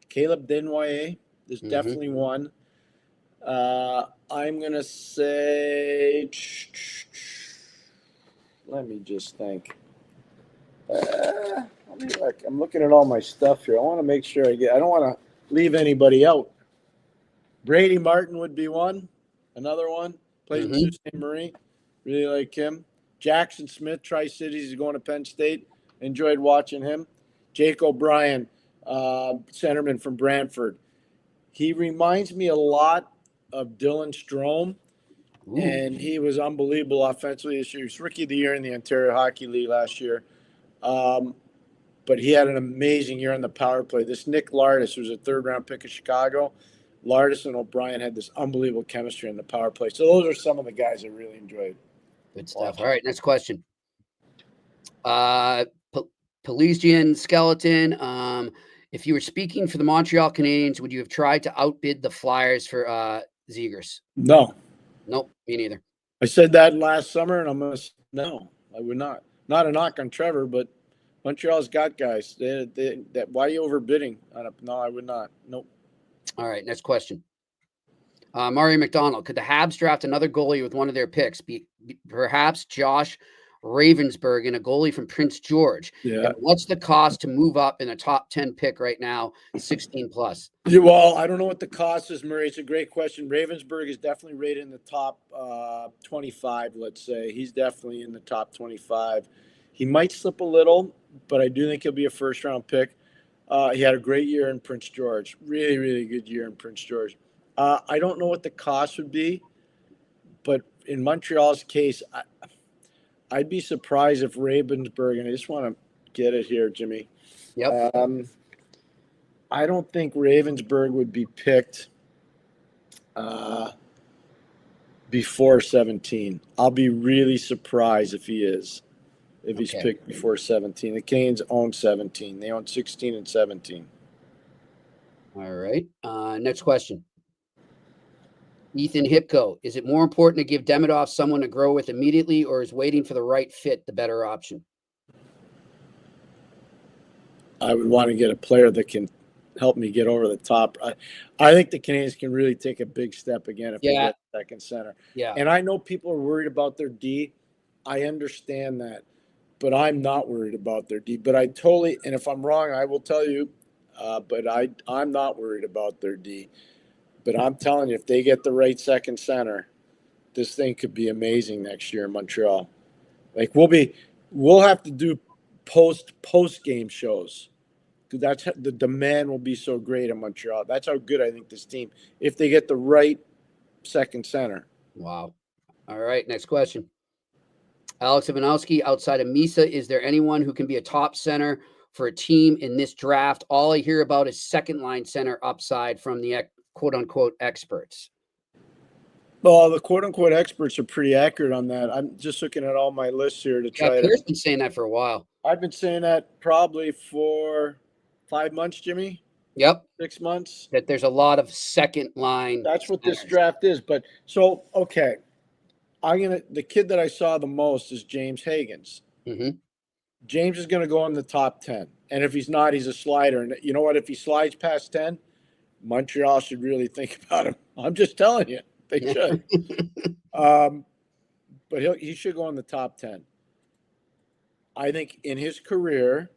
S6: Caleb Desnoyers is definitely one. I'm going to say, let me just think. Let me look. I'm looking at all my stuff here. I want to make sure I don't want to leave anybody out. Brady Martin would be one. Another one. Plays in Sault Ste. Marie. Really like him. Jackson Smith, Tri-Cities, is going to Penn State. Enjoyed watching him. Jake O'Brien, centerman from Brantford. He reminds me a lot of Dylan Strome, and he was unbelievable offensively this year. He was Rookie of the Year in the Ontario Hockey League last year. But he had an amazing year on the power play. This Nick Lardis, who was a third-round pick of Chicago, Lardis and O'Brien had this unbelievable chemistry in the power play. So those are some of the guys I really enjoyed.
S5: Good stuff. All right, next question. Pelesian Skeleton. If you were speaking for the Montreal Canadiens, would you have tried to outbid the Flyers for Zegers?
S6: No.
S5: Nope, me neither.
S6: I said that last summer, and I'm going to say no, I would not. Not a knock on Trevor, but Montreal's got guys. Why are you overbidding? No, I would not. Nope.
S5: All right, next question. Mario McDonald, could the Habs draft another goalie with one of their picks? Perhaps Josh Ravensburg and a goalie from Prince George.
S6: Yeah.
S5: And what's the cost to move up in a top 10 pick right now, 16 plus?
S6: Yeah, well, I don't know what the cost is, Murray. It's a great question. Ravensburg is definitely rated in the top 25, let's say. He's definitely in the top 25. He might slip a little, but I do think he'll be a first-round pick. He had a great year in Prince George. Really, really good year in Prince George. I don't know what the cost would be, but in Montreal's case, I'd be surprised if Ravensburg, and I just want to get it here, Jimmy.
S5: Yep.
S6: I don't think Ravensburg would be picked before 17. I'll be really surprised if he is. If he's picked before 17. The Canes own 17. They own 16 and 17.
S5: All right. Next question. Ethan Hipko. Is it more important to give Demidov someone to grow with immediately, or is waiting for the right fit the better option?
S6: I would want to get a player that can help me get over the top. I think the Canadiens can really take a big step again if they get second center.
S5: Yeah.
S6: And I know people are worried about their D. I understand that. But I'm not worried about their D. But I totally, and if I'm wrong, I will tell you, but I'm not worried about their D. But I'm telling you, if they get the right second center, this thing could be amazing next year in Montreal. Like we'll have to do post game shows because that's how, the demand will be so great in Montreal. That's how good I think this team, if they get the right second center.
S5: Wow. All right, next question. Alex Ivanowski, outside of Misa, is there anyone who can be a top center for a team in this draft? All I hear about is second line center upside from the quote unquote experts.
S6: Well, the quote unquote experts are pretty accurate on that. I'm just looking at all my lists here to try
S5: Pierre's been saying that for a while.
S6: I've been saying that probably for 5 months, Jimmy.
S5: Yep.
S6: 6 months.
S5: That there's a lot of second line.
S6: That's what this draft is. But so, okay. The kid that I saw the most is James Higgins.
S5: Mm-hmm.
S6: James is going to go in the top 10. And if he's not, he's a slider. And you know what? If he slides past 10, Montreal should really think about him. I'm just telling you. They should. But he should go in the top 10. I think in his career,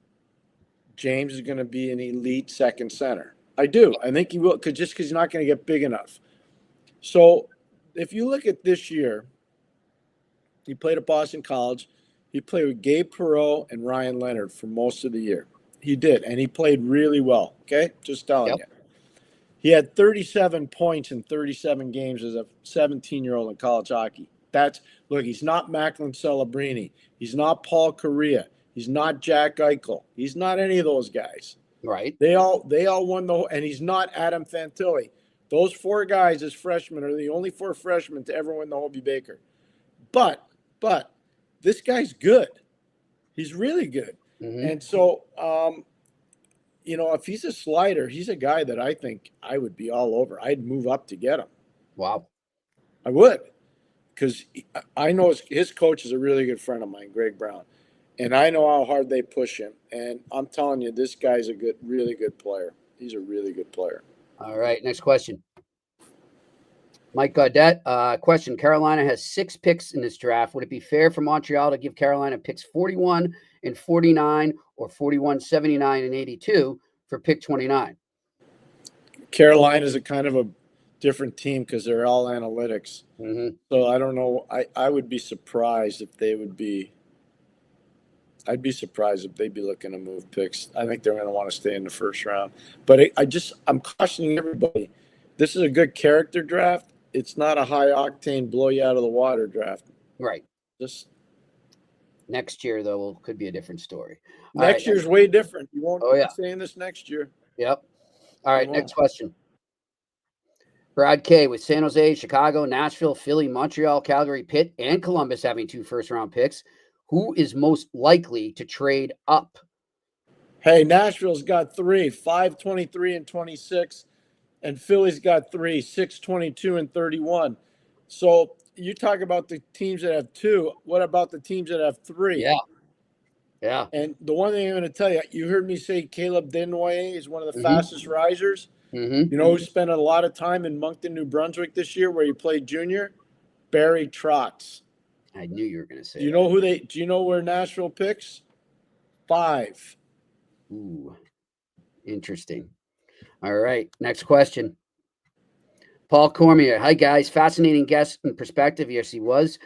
S6: James is going to be an elite second center. I do. I think he will, because he's not going to get big enough. So if you look at this year, he played at Boston College. He played with Gabe Perreault and Ryan Leonard for most of the year. He did, and he played really well. Okay, just telling you. He had 37 points in 37 games as a 17-year-old in college hockey. Look, he's not Macklin Celebrini. He's not Paul Correa. He's not Jack Eichel. He's not any of those guys.
S5: Right.
S6: They all won and he's not Adam Fantilli. Those 4 guys as freshmen are the only 4 freshmen to ever win the Hobey Baker. But this guy's good. He's really good. Mm-hmm. And so, if he's a slider, he's a guy that I think I would be all over. I'd move up to get him.
S5: Wow.
S6: I would. Because I know his coach is a really good friend of mine, Greg Brown. And I know how hard they push him. And I'm telling you, this guy's a really good player. He's a really good player.
S5: All right, next question. Mike Gaudette, question. Carolina has 6 picks in this draft. Would it be fair for Montreal to give Carolina picks 41 and 49 or 41, 79, and 82 for pick 29?
S6: Carolina's a kind of a different team because they're all analytics.
S5: Mm-hmm.
S6: So I don't know. I would be surprised if they would be. I'd be surprised if they'd be looking to move picks. I think they're going to want to stay in the first round. But I'm cautioning everybody. This is a good character draft. It's not a high octane blow you out of the water draft.
S5: Right.
S6: Just
S5: next year though could be a different story.
S6: Next year's way different. You won't be saying this next year.
S5: Yep. All right, next question. Brad K with San Jose, Chicago, Nashville, Philly, Montreal, Calgary, Pitt, and Columbus having 2 first-round picks. Who is most likely to trade up?
S6: Hey, Nashville's got 3, 5, 23, and 26. And Philly's got 3, 6, 22, and 31. So you talk about the teams that have 2. What about the teams that have 3?
S5: Yeah. Yeah.
S6: And the one thing I'm going to tell you, you heard me say Caleb Desnoyers is one of the fastest risers.
S5: Mm-hmm.
S6: You know who spent a lot of time in Moncton, New Brunswick this year where he played junior? Barry Trotz.
S5: I knew you were going to say
S6: Do you know where Nashville picks? 5.
S5: Ooh, interesting. All right, next question. Paul Cormier. Hi, guys. Fascinating guest and perspective. Yes, he was.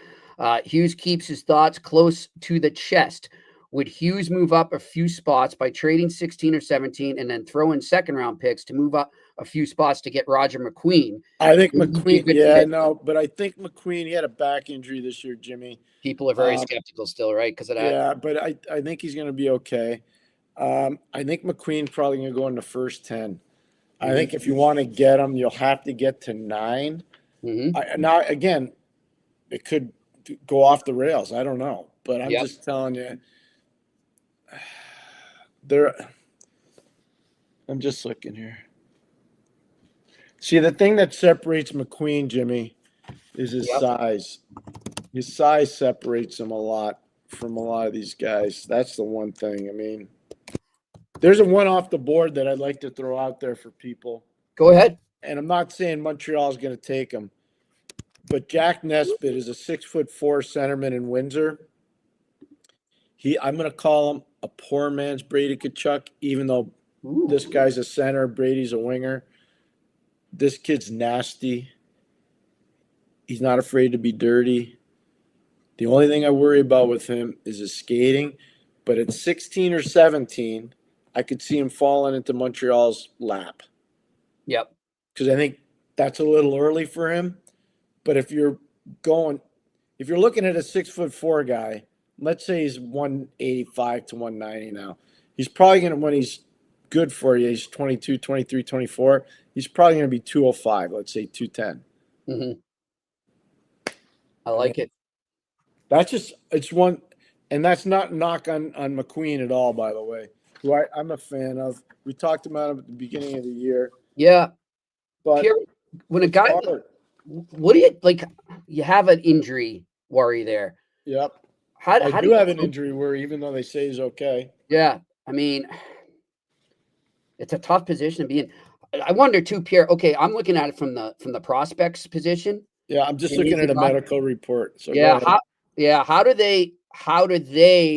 S5: Hughes keeps his thoughts close to the chest. Would Hughes move up a few spots by trading 16 or 17 and then throw in second-round picks to move up a few spots to get Roger McQueen?
S6: I think McQueen, but I think McQueen, he had a back injury this year, Jimmy.
S5: People are very skeptical still, right? Because of that.
S6: Yeah, but I think he's going to be okay. I think McQueen's probably going to go in the first 10. I think if you want to get him, you'll have to get to 9.
S5: Mm-hmm.
S6: Now, again, it could go off the rails. I don't know. But I'm just telling you, I'm just looking here. See, the thing that separates McQueen, Jimmy, is his size. His size separates him a lot from a lot of these guys. That's the one thing. I mean, there's a one off the board that I'd like to throw out there for people.
S5: Go ahead.
S6: And I'm not saying Montreal is going to take him, but Jack Nesbitt is a 6'4" centerman in Windsor. I'm going to call him a poor man's Brady Tkachuk, even though this guy's a center, Brady's a winger. This kid's nasty. He's not afraid to be dirty. The only thing I worry about with him is his skating. But at 16 or 17, I could see him falling into Montreal's lap.
S5: Yep.
S6: Because I think that's a little early for him. But if you're looking at a 6'4" guy, let's say he's 185 to 190 now. He's probably going to, when he's good for you, he's 22, 23, 24. He's probably going to be 205, let's say 210.
S5: Mm-hmm. I like it.
S6: That's just, it's one, and that's not knock on McQueen at all, by the way, who I'm a fan of. We talked about him at the beginning of the year.
S5: Yeah.
S6: But
S5: Pierre, when a guy, what do you, like, you have an injury worry there.
S6: Yep.
S5: How
S6: do you have an injury worry, even though they say he's okay?
S5: Yeah. I mean, it's a tough position to be in. I wonder too, Pierre. Okay, I'm looking at it from the prospects position.
S6: Yeah, I'm just looking at a medical report. So
S5: how do they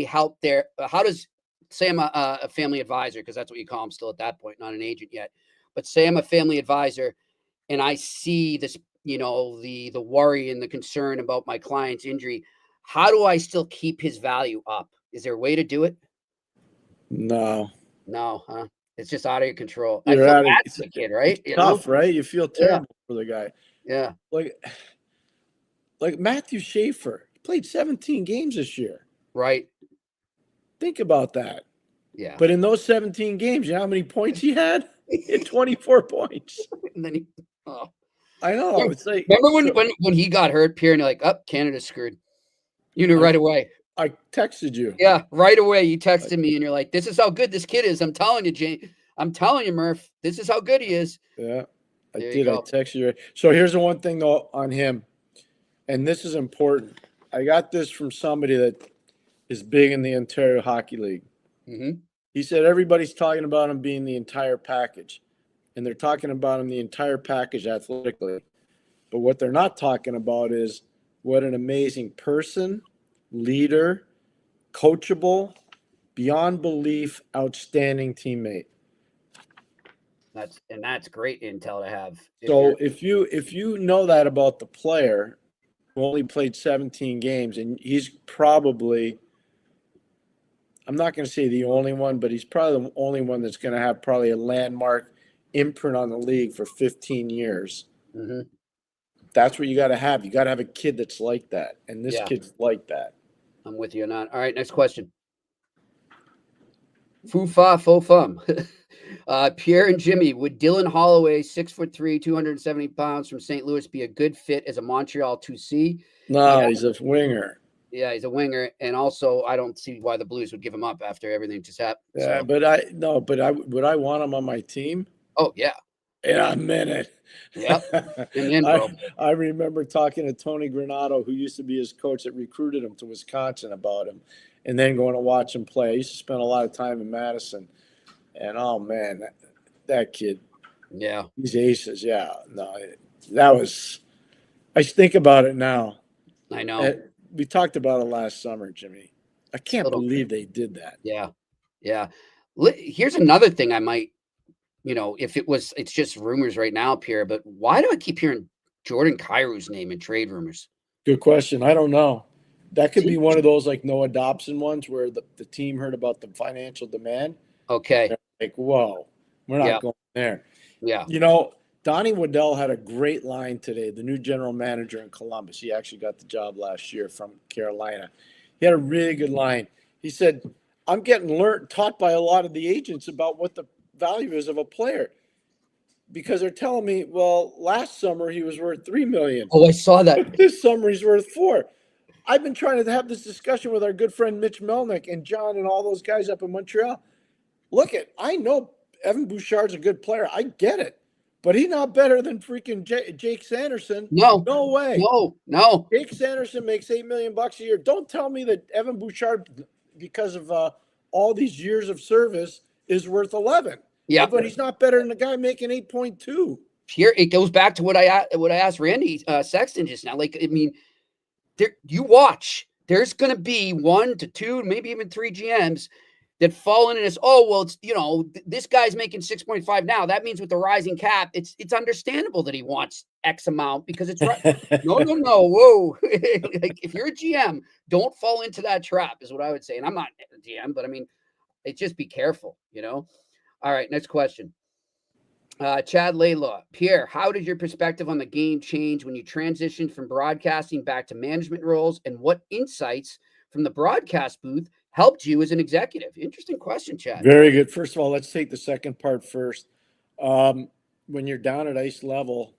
S5: help their? How does say I'm a family advisor, because that's what you call them still at that point, not an agent yet. But say I'm a family advisor, and I see this, the worry and the concern about my client's injury. How do I still keep his value up? Is there a way to do it?
S6: No.
S5: No, huh? It's just out of your control.
S6: You're
S5: I
S6: out
S5: feel
S6: of,
S5: bad
S6: it's
S5: for the kid, right? You
S6: tough,
S5: know?
S6: right? You feel terrible for the guy.
S5: Yeah.
S6: Like Matthew Schaefer played 17 games this year.
S5: Right.
S6: Think about that.
S5: Yeah.
S6: But in those 17 games, you know how many points he had? He had 24 points.
S5: And then
S6: I know. It's like,
S5: remember when he got hurt, Pierre, and you're like, Canada's screwed. You knew right away.
S6: I texted you.
S5: Yeah, right away. You texted me and you're like, this is how good this kid is. I'm telling you, Jane. I'm telling you, Murph, this is how good he is.
S6: Yeah, I
S5: There
S6: did.
S5: you
S6: I
S5: go.
S6: texted you. So here's the one thing, though, on him, and this is important. I got this from somebody that is big in the Ontario Hockey League.
S5: Mm-hmm.
S6: He said everybody's talking about him being the entire package, and they're talking about him the entire package athletically. But what they're not talking about is what an amazing person, leader, coachable, beyond belief, outstanding teammate.
S5: That's great intel to have.
S6: So if you know that about the player who only played 17 games, and he's probably, I'm not going to say the only one, but he's probably the only one that's going to have probably a landmark imprint on the league for 15 years.
S5: Mm-hmm.
S6: That's what you got to have. You got to have a kid that's like that, and this kid's like that.
S5: I'm with you on that. All right, next question. Foo-fa, faux-fum. Pierre and Jimmy, would Dylan Holloway, 6'3", 270 pounds from St. Louis, be a good fit as a Montreal 2C?
S6: No, he's a winger.
S5: Yeah, he's a winger, and also I don't see why the Blues would give him up after everything just happened.
S6: Yeah,
S5: so.
S6: would I want him on my team?
S5: Oh yeah.
S6: Yeah, a minute.
S5: Yep. Bro.
S6: I remember talking to Tony Granato, who used to be his coach that recruited him to Wisconsin, about him, and then going to watch him play. I used to spend a lot of time in Madison, and oh man, that kid.
S5: Yeah.
S6: These aces. Yeah. No, that was. I think about it now.
S5: I know.
S6: We talked about it last summer, Jimmy. I can't believe they did that.
S5: Yeah. Yeah. Here's another thing I might. It's just rumors right now, Pierre, but why do I keep hearing Jordan Kyrou's name in trade rumors?
S6: Good question. I don't know. That could be one of those like Noah Dobson ones where the team heard about the financial demand.
S5: Okay.
S6: They're like, whoa, we're not going there.
S5: Yeah.
S6: Donnie Waddell had a great line today, the new general manager in Columbus. He actually got the job last year from Carolina. He had a really good line. He said, I'm getting taught by a lot of the agents about what the value is of a player, because they're telling me, well, last summer he was worth $3 million.
S5: Oh, I saw that.
S6: This summer he's worth $4 million. I've been trying to have this discussion with our good friend Mitch Melnick and John and all those guys up in Montreal. I know Evan Bouchard's a good player. I get it, but he's not better than freaking Jake Sanderson.
S5: No
S6: way.
S5: No.
S6: Jake Sanderson makes $8 million a year. Don't tell me that Evan Bouchard, because of all these years of service, is worth 11.
S5: Yeah,
S6: but he's not better than the guy making 8.2.
S5: Here it goes back to what I asked Randy Sexton just now. Like, I mean, you watch. There's going to be 1 to 2, maybe even 3 GMs that fall into this. Oh well, it's this guy's making 6.5 now. That means with the rising cap, it's understandable that he wants X amount because it's right. No, whoa. Like if you're a GM, don't fall into that trap. Is what I would say. And I'm not a GM, but I mean, just be careful. All right, next question. Chad Laylaw. Pierre, how did your perspective on the game change when you transitioned from broadcasting back to management roles, and what insights from the broadcast booth helped you as an executive? Interesting question, Chad.
S6: Very good. First of all, let's take the second part first. When you're down at ice level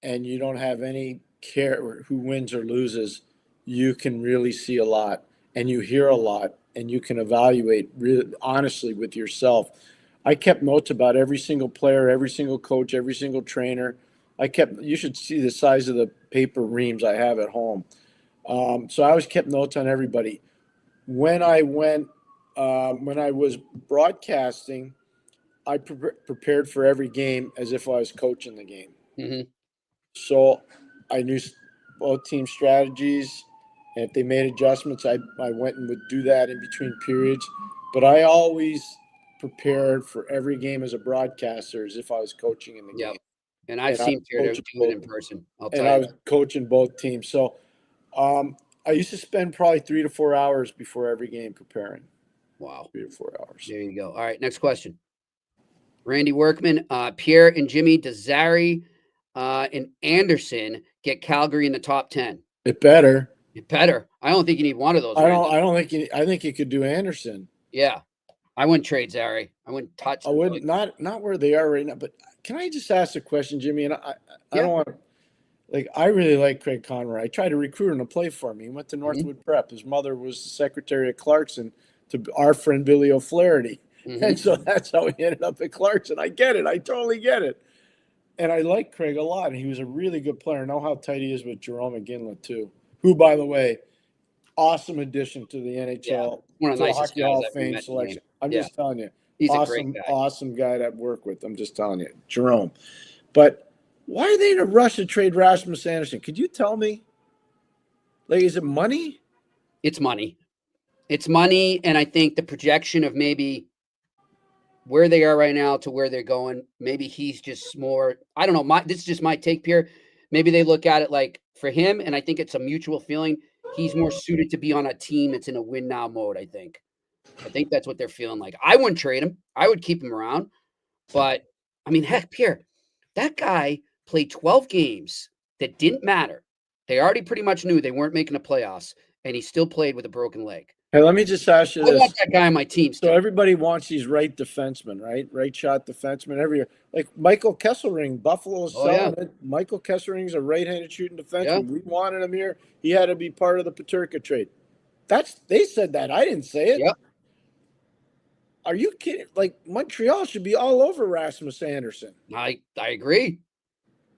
S6: and you don't have any care who wins or loses, you can really see a lot and you hear a lot and you can evaluate really honestly with yourself. I kept notes about every single player, every single coach, every single trainer. You should see the size of the paper reams I have at home. So I always kept notes on everybody. When I was broadcasting, I prepared for every game as if I was coaching the game.
S5: Mm-hmm.
S6: So I knew both team strategies, and if they made adjustments, I went and would do that in between periods. But I always prepared for every game as a broadcaster as if I was coaching in the game.
S5: And I've seen Pierre do it in person.
S6: I was coaching both teams. So I used to spend probably 3 to 4 hours before every game preparing.
S5: Wow.
S6: 3 to 4 hours.
S5: There you go. All right, next question. Randy Workman, Pierre and Jimmy, does Zary and Anderson get Calgary in the top 10?
S6: It better.
S5: It better. I don't think you need one of those.
S6: I think you could do Anderson.
S5: Yeah. I wouldn't trade Zary. I wouldn't touch
S6: I wouldn't, not where they are right now. But can I just ask a question, Jimmy? And I don't want to, like, I really like Craig Conroy. I tried to recruit him to play for me. He went to Northwood Prep. His mother was the secretary at Clarkson to our friend Billy O'Flaherty. And so that's how he ended up at Clarkson. I get it. I totally get it. And I like Craig a lot. And he was a really good player. I know how tight he is with Jerome McGinley, too, who, by the way, awesome addition to the NHL,
S5: one of the
S6: to the
S5: nicest
S6: Hockey
S5: guys
S6: Hall of
S5: I've
S6: Fame
S5: met.
S6: selection. I'm just telling you.
S5: He's
S6: awesome,
S5: a great guy.
S6: awesome guy to work with. I'm just telling you. Jerome. But why are they in a rush to trade Rasmus Anderson? Could you tell me? Like, is it money?
S5: It's money. It's money, and I think the projection of maybe where they are right now to where they're going, maybe he's just more, I don't know, this is just my take, Pierre. Maybe they look at it like for him, and I think it's a mutual feeling, he's more suited to be on a team that's in a win now mode, I think. I think that's what they're feeling like. I wouldn't trade him. I would keep him around. But, I mean, heck, Pierre, that guy played 12 games that didn't matter. They already pretty much knew they weren't making the playoffs, and he still played with a broken leg.
S6: Hey, let me just ask you this.
S5: I want that guy on my team still.
S6: So everybody wants these right defensemen, right? Right shot defensemen every year. Like Michael Kesselring, Buffalo's selling it. Michael Kesselring's a right-handed shooting defenseman.
S5: Yeah.
S6: We wanted him here. He had to be part of the Peterka trade. They said that. I didn't say it.
S5: Yep.
S6: Are you kidding? Like, Montreal should be all over Rasmus Anderson.
S5: I agree.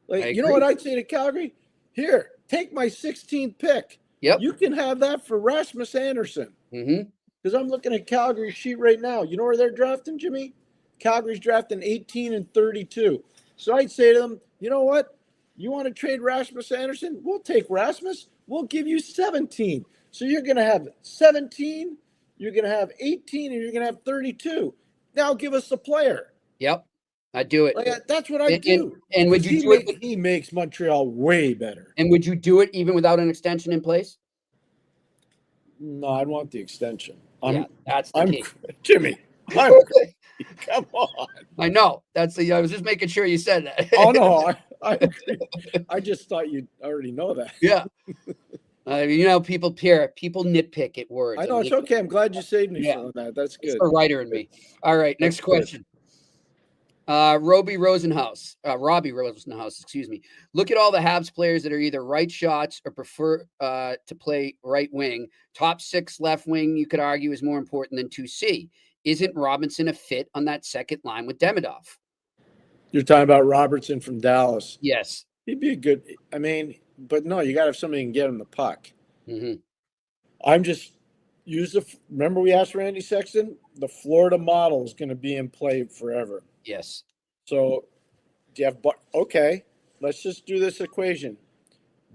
S6: Like, you know what I'd say to Calgary? Here, take my 16th pick.
S5: Yep.
S6: You can have that for Rasmus Anderson.
S5: Mm-hmm.
S6: Because I'm looking at Calgary's sheet right now. You know where they're drafting, Jimmy? Calgary's drafting 18 and 32. So I'd say to them, you know what? You want to trade Rasmus Anderson? We'll take Rasmus. We'll give you 17. So you're going to have 17, you're going to have 18, and you're going to have 32. Now give us the player.
S5: Yep. I'd do it.
S6: Like, that's what I do.
S5: And would you do it?
S6: He makes Montreal way better.
S5: And would you do it even without an extension in place?
S6: No, I'd want the extension.
S5: That's the key.
S6: Jimmy, come on.
S5: I know. I was just making sure you said that.
S6: Oh, no, I agree. I just thought you'd already know that.
S5: Yeah. People nitpick at words.
S6: I know. It's okay. I'm glad you saved me from that. That's good.
S5: It's the writer in me. All right. Next question. Robbie Rosenhaus, excuse me. Look at all the Habs players that are either right shots or prefer to play right wing. Top 6 left wing, you could argue, is more important than 2C. Isn't Robinson a fit on that second line with Demidov?
S6: You're talking about Robertson from Dallas.
S5: Yes.
S6: He'd be a good, but no, you got to have somebody who can get him the puck.
S5: Mm-hmm.
S6: Remember we asked Randy Sexton? The Florida model is going to be in play forever.
S5: Yes.
S6: So, let's just do this equation.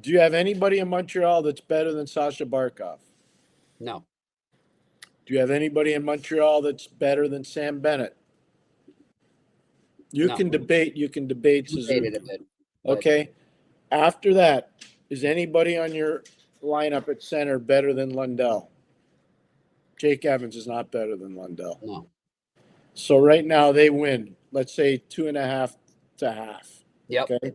S6: Do you have anybody in Montreal that's better than Sasha Barkov?
S5: No.
S6: Do you have anybody in Montreal that's better than Sam Bennett? You can debate Suzuki.
S5: A bit,
S6: okay. After that, is anybody on your lineup at center better than Lundell? Jake Evans is not better than Lundell.
S5: No.
S6: So right now they win, let's say 2.5 to half.
S5: Yep.
S6: Okay.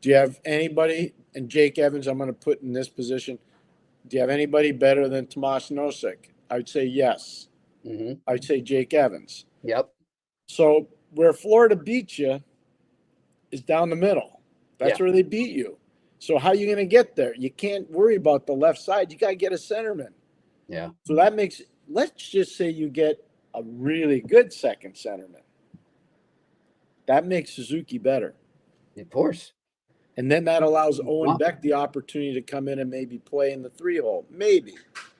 S6: Do you have anybody, and Jake Evans, I'm going to put in this position. Do you have anybody better than Tomas Nosek? I would say yes.
S5: Mm-hmm.
S6: I'd say Jake Evans.
S5: Yep.
S6: So where Florida beat you is down the middle. That's where they beat you. So how are you going to get there? You can't worry about the left side. You got to get a centerman.
S5: Yeah.
S6: So that makes, let's just say you get a really good second centerman. That makes Suzuki better.
S5: Of course.
S6: And then that allows Owen Beck the opportunity to come in and maybe play in the 3-hole. Maybe.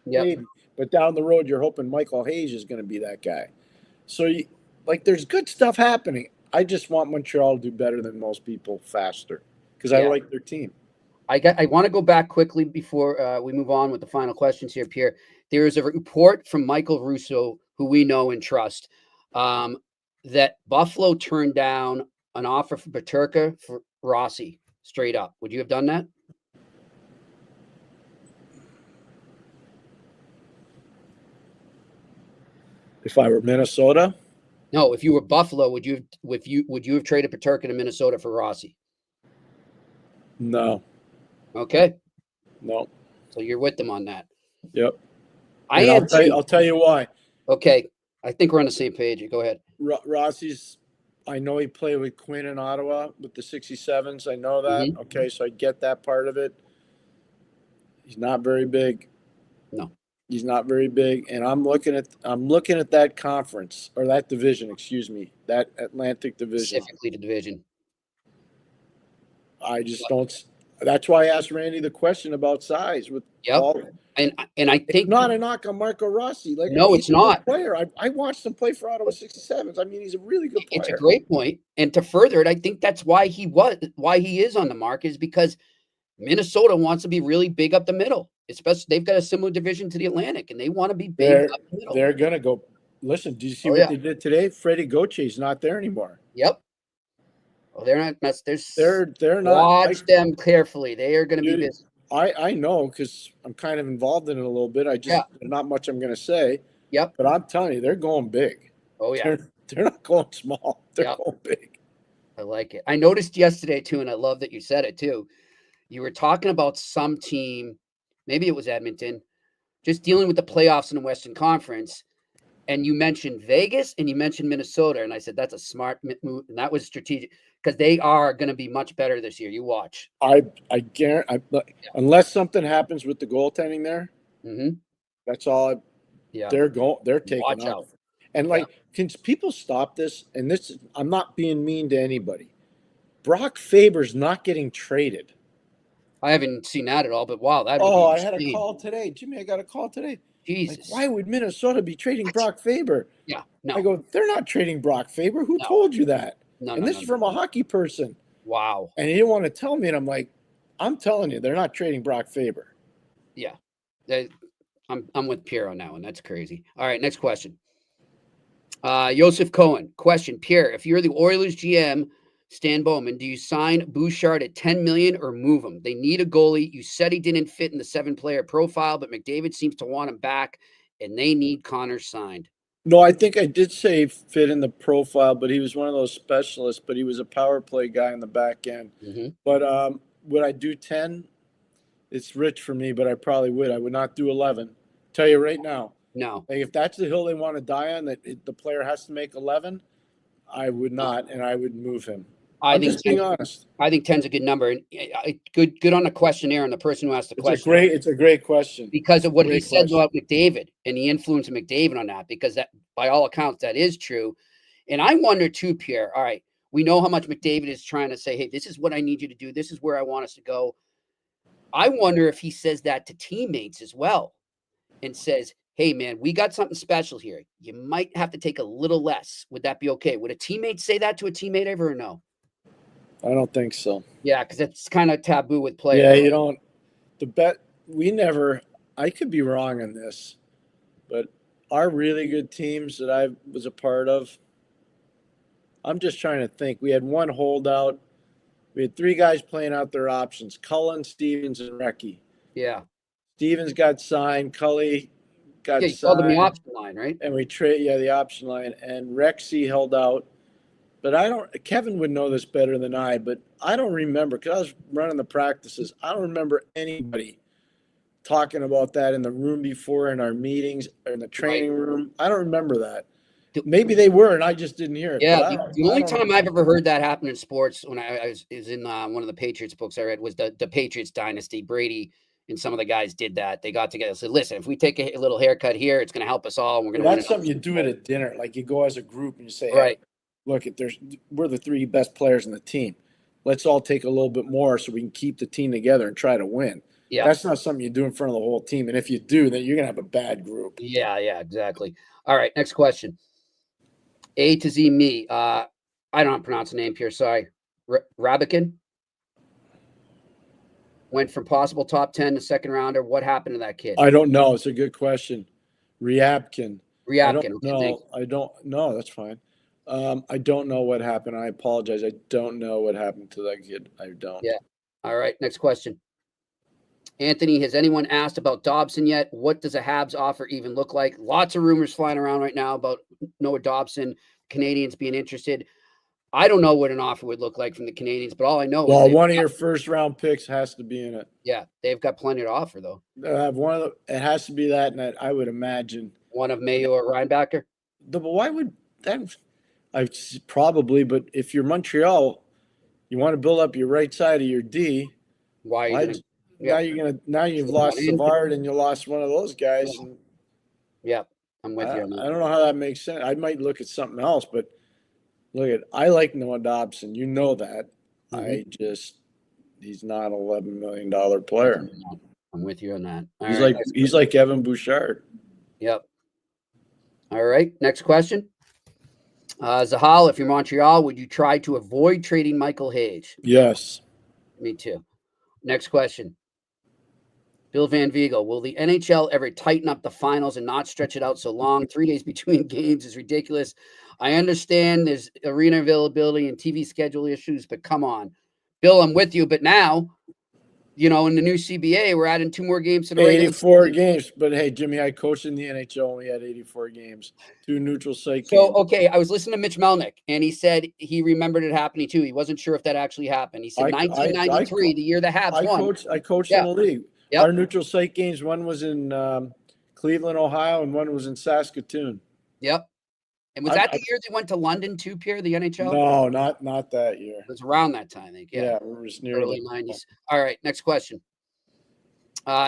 S6: Maybe. But down the road, you're hoping Michael Hayes is going to be that guy. So, there's good stuff happening. I just want Montreal to do better than most people faster because I like their team.
S5: I want to go back quickly before we move on with the final questions here, Pierre. There is a report from Michael Russo, who we know and trust, that Buffalo turned down an offer for Peterka for Rossi straight up. Would you have done that?
S6: If I were Minnesota,
S5: No, if you were Buffalo, would you have traded Peterka to Minnesota for Rossi?
S6: no,
S5: Okay,
S6: no.
S5: so you're with them on that.
S6: Yep.
S5: I
S6: And
S5: am too.
S6: I'll tell you why.
S5: Okay, I think we're on the same page. Go ahead.
S6: Rossi's, I know he played with Quinn in Ottawa with the 67s. I know that.
S5: Mhm.
S6: Okay, so I get that part of it. He's not very big.
S5: No.
S6: He's not very big. And I'm looking at that conference, or that division, excuse me, that Atlantic division.
S5: Specifically the division.
S6: I just don't. That's why I asked Randy the question about size with all.
S5: And I think
S6: It's not a knock on Marco Rossi. Like,
S5: no,
S6: he's
S5: it's
S6: a good
S5: not.
S6: player. I watched him play for Ottawa 67s. I mean, he's a really good player.
S5: It's a great point. And to further it, I think that's why he is on the mark, is because Minnesota wants to be really big up the middle. Especially they've got a similar division to the Atlantic, and they want to be big up the middle.
S6: They're gonna go. Listen, did you see what they did today? Freddie Gauthier's not there anymore.
S5: Yep. Well, they're not.
S6: They're not.
S5: Watch them carefully. They are going to be busy.
S6: I know, because I'm kind of involved in it a little bit. There's not much I'm going to say.
S5: Yep.
S6: But I'm telling you, they're going big.
S5: Oh yeah.
S6: They're not going small. They're going big.
S5: I like it. I noticed yesterday too, and I love that you said it too. You were talking about some team, maybe it was Edmonton, just dealing with the playoffs in the Western Conference. And you mentioned Vegas and you mentioned Minnesota. And I said, that's a smart move. And that was strategic, because they are going to be much better this year. You watch.
S6: I guarantee, unless something happens with the goaltending there, that's all. They're taking
S5: watch
S6: off.
S5: out.
S6: And can people stop this? And this, I'm not being mean to anybody. Brock Faber's not getting traded.
S5: I haven't seen that at all, but wow.
S6: I had a call today. Jimmy, I got a call today.
S5: Jesus.
S6: Like, why would Minnesota be trading Brock Faber?
S5: Yeah, no.
S6: I go, they're not trading Brock Faber. Who told you that?
S5: No,
S6: and this is from a hockey person.
S5: Wow.
S6: And he didn't want to tell me. And I'm like, I'm telling you, they're not trading Brock Faber.
S5: Yeah. I'm with Pierre on that one. That's crazy. All right, next question. Joseph Cohen. Question, Pierre, if you're the Oilers GM, Stan Bowman, do you sign Bouchard at $10 million or move him? They need a goalie. You said he didn't fit in the 7-player profile, but McDavid seems to want him back, and they need Connor signed.
S6: No, I think I did say fit in the profile, but he was one of those specialists, but he was a power play guy in the back end. But would I do 10? It's rich for me, but I probably would. I would not do 11. Tell you right now.
S5: No.
S6: Like, if that's the hill they want to die on, that the player has to make 11, I would not, and I would move him. I'm just being honest.
S5: I think 10's a good number, and good on the questionnaire and the person who asked the question.
S6: It's a great question
S5: because of what he said about McDavid and the influence of McDavid on that. Because that, by all accounts, that is true. And I wonder too, Pierre. All right, we know how much McDavid is trying to say, "Hey, this is what I need you to do. This is where I want us to go." I wonder if he says that to teammates as well, and says, "Hey, man, we got something special here. You might have to take a little less. Would that be okay?" Would a teammate say that to a teammate ever, or no?
S6: I don't think so.
S5: Yeah, because it's kind of taboo with players.
S6: Yeah, you don't. I could be wrong on this, but our really good teams that I was a part of, I'm just trying to think. We had one holdout. We had 3 guys playing out their options: Cullen, Stevens, and Recchi.
S5: Yeah.
S6: Stevens got signed. Cully got signed.
S5: Called him the option line, right?
S6: And we the option line. And Rexy held out. But Kevin would know this better than I, but I don't remember, because I was running the practices. I don't remember anybody talking about that in the room before, in our meetings, or in the training room. I don't remember that. Maybe they were, and I just didn't hear it.
S5: Yeah, the only time I've ever heard that happen in sports, when I was in one of the Patriots books I read, was the Patriots dynasty. Brady and some of the guys did that. They got together and said, "Listen, if we take a little haircut here, it's going to help us all, and we're going to win."
S6: That's something you do at a dinner. Like, you go as a group and you say,
S5: right.
S6: Hey, look, we're the 3 best players in the team. Let's all take a little bit more so we can keep the team together and try to win.
S5: Yeah.
S6: That's not something you do in front of the whole team. And if you do, then you're going to have a bad group.
S5: Yeah, exactly. All right, next question. A to Z me. I don't pronounce the name, Pierre. Sorry. Rabikin went from possible top 10 to second rounder. What happened to that kid?
S6: I don't know. It's a good question. Ryabkin.
S5: I
S6: don't know. That's fine. I don't know what happened. I apologize. I don't know what happened to that kid. I don't.
S5: Yeah. All right. Next question. Anthony, has anyone asked about Dobson yet? What does a Habs offer even look like? Lots of rumors flying around right now about Noah Dobson, Canadians being interested. I don't know what an offer would look like from the Canadians, but all I know is
S6: one of your first round picks has to be in it.
S5: Yeah, they've got plenty to offer though.
S6: It has to be that, and I would imagine
S5: one of Mayo or Reinbacher.
S6: But why would that? Probably, but if you're Montreal, you want to build up your right side of your D.
S5: Why are you
S6: now you've lost Savard and you lost one of those guys. And
S5: yeah, I'm with you on that.
S6: I don't know how that makes sense. I might look at something else, but I like Noah Dobson. You know that. Mm-hmm. He's not an $11 million player.
S5: I'm with you on that.
S6: He's like Evan Bouchard.
S5: Yep. All right. Next question. Zahal, if you're Montreal, would you try to avoid trading Michael Hayes?
S6: Yes.
S5: Me too. Next question. Bill Van Viegel, will the NHL ever tighten up the finals and not stretch it out so long? 3 days between games is ridiculous. I understand there's arena availability and TV schedule issues, but come on. Bill, I'm with you, but now, in the new CBA, we're adding 2 more games to the
S6: 84 games. But hey, Jimmy, I coached in the NHL. Only had 84 games, 2 neutral site games.
S5: So, okay, I was listening to Mitch Melnick, and he said he remembered it happening too. He wasn't sure if that actually happened. He said 1993, the year the Habs won.
S6: I coached in the league. Yep. Our neutral site games, one was in Cleveland, Ohio, and one was in Saskatoon.
S5: Yep. And was that the year they went to London too, Pierre, the NHL?
S6: No, not that year.
S5: It was around that time, I think. Yeah,
S6: it was near
S5: early 90s. All right, next question.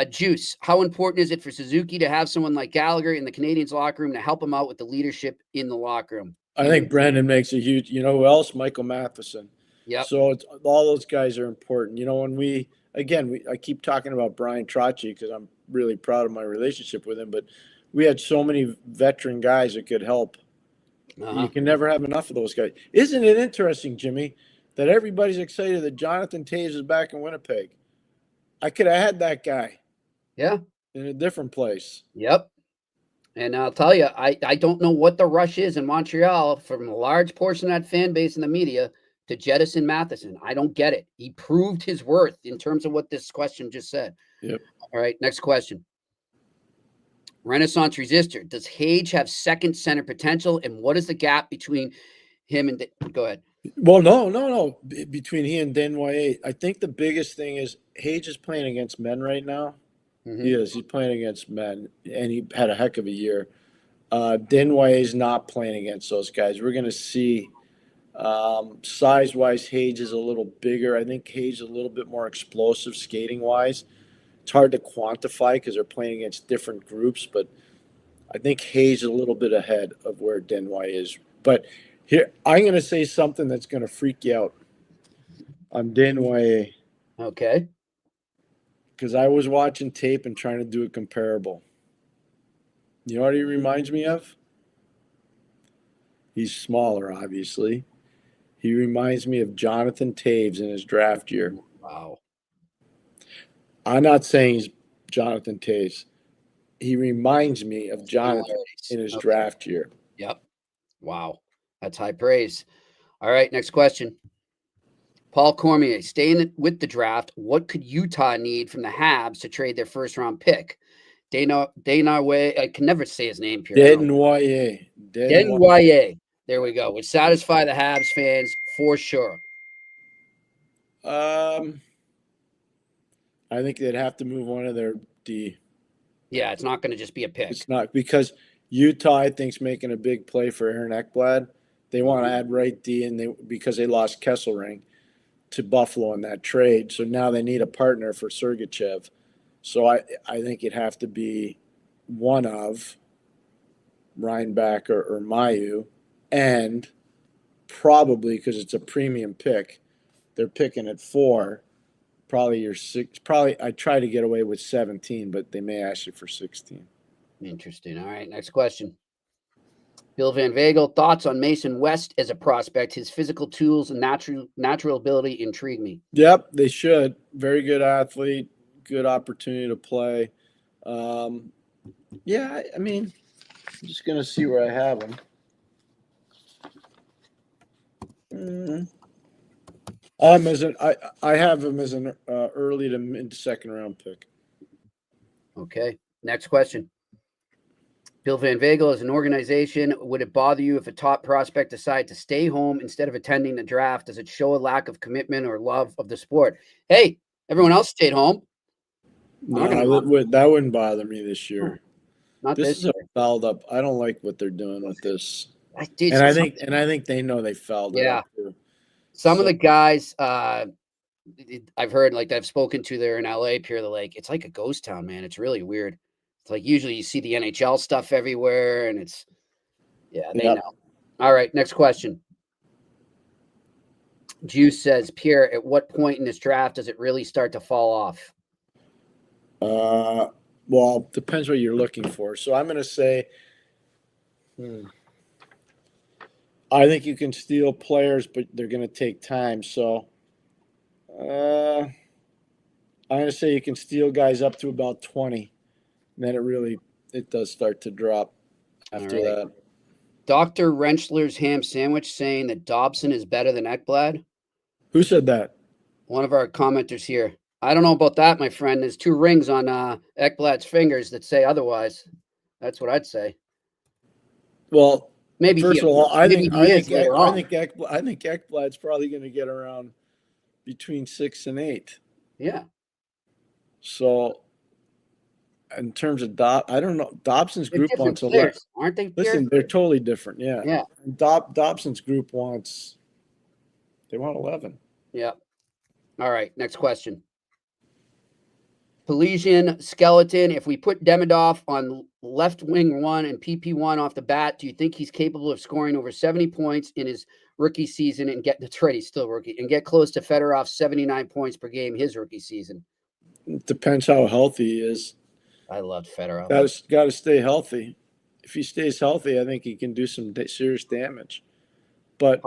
S5: Juice, how important is it for Suzuki to have someone like Gallagher in the Canadiens locker room to help him out with the leadership in the locker room?
S6: I think Brendan makes a huge, who else? Michael Matheson.
S5: Yeah.
S6: So all those guys are important. When I keep talking about Brian Trotchi because I'm really proud of my relationship with him, but we had so many veteran guys that could help. You can never have enough of those guys. Isn't it interesting, Jimmy, that everybody's excited that Jonathan Toews is back in Winnipeg? I could have had that guy.
S5: Yeah.
S6: In a different place.
S5: Yep. And I'll tell you, I don't know what the rush is in Montreal from a large portion of that fan base and the media to jettison Matheson. I don't get it. He proved his worth in terms of what this question just said.
S6: Yep.
S5: All right, next question. Renaissance Resistor. Does Hage have second center potential? And what is the gap between him and go ahead?
S6: Well, no. Between he and Desnoyers, I think the biggest thing is Hage is playing against men right now. Mm-hmm. He is. He's playing against men, and he had a heck of a year. Desnoyers is not playing against those guys. We're going to see size-wise, Hage is a little bigger. I think Hage is a little bit more explosive skating-wise. It's hard to quantify because they're playing against different groups, but I think Hayes is a little bit ahead of where Desnoyers is. But here, I'm going to say something that's going to freak you out on Desnoyers.
S5: Okay.
S6: Because I was watching tape and trying to do a comparable. You know what he reminds me of? He's smaller, obviously. He reminds me of Jonathan Toews in his draft year.
S5: Wow.
S6: I'm not saying he's Jonathan Toews. He reminds me of Jonathan in his draft year.
S5: Yep. Wow. That's high praise. All right, next question. Paul Cormier, staying with the draft, what could Utah need from the Habs to trade their first-round pick? Desnoyers, I can never say his name, Pierre.
S6: Desnoyers.
S5: There we go. Would satisfy the Habs fans for sure.
S6: I think they'd have to move one of their D.
S5: Yeah, it's not going to just be a pick.
S6: It's not because Utah, I think, is making a big play for Aaron Ekblad. They want to add right D, and because they lost Kesselring to Buffalo in that trade, so now they need a partner for Sergachev. So I think it'd have to be one of Reinbacher or Mayu, and probably because it's a premium pick, they're picking at 4. Probably your 6. Probably I try to get away with 17, but they may ask you for 16.
S5: Interesting. All right, next question. Bill Van Vagel, thoughts on Mason West as a prospect? His physical tools and natural ability intrigue me.
S6: Yep, they should. Very good athlete, good opportunity to play. Yeah, I mean, I'm just gonna see where I have him. I have him as an early to mid second round pick.
S5: Okay. Next question. Bill Van Vagel, as an organization, would it bother you if a top prospect decided to stay home instead of attending the draft? Does it show a lack of commitment or love of the sport? Hey, everyone else stayed home.
S6: No, that wouldn't bother me this year.
S5: Not
S6: this
S5: this
S6: is
S5: year.
S6: a fouled up. I don't like what they're doing with this.
S5: I did.
S6: And I think they know they fouled it up too.
S5: Some of the guys I've heard, like I've spoken to there in LA, Pierre, they're like, it's like a ghost town, man. It's really weird. It's like usually you see the NHL stuff everywhere, and it's they know. All right, next question. Juice says, Pierre, at what point in this draft does it really start to fall off?
S6: Well, depends what you're looking for. So I'm going to say, I think you can steal players, but they're going to take time. So I'm going to say you can steal guys up to about 20. And then it does start to drop after that.
S5: Dr. Renschler's ham sandwich saying that Dobson is better than Ekblad.
S6: Who said that?
S5: One of our commenters here. I don't know about that, my friend. There's 2 rings on Ekblad's fingers that say otherwise. That's what I'd say.
S6: Well,
S5: maybe
S6: first of all, I think Ekblad's probably going to get around between 6 and 8.
S5: Yeah.
S6: So, in terms of I don't know. Dobson's group wants a
S5: lot. Aren't they?
S6: Listen, they're totally different. Yeah.
S5: Yeah.
S6: Dobson's group wants 11.
S5: Yeah. All right. Next question. Pelesian Skeleton. If we put Demidov on left wing 1 and PP1 off the bat, do you think he's capable of scoring over 70 points in his rookie season and that's right, he's still rookie, and get close to Fedorov's 79 points per game his rookie season?
S6: It depends how healthy he is.
S5: I loved Fedorov.
S6: Got to stay healthy. If he stays healthy, I think he can do some serious damage. But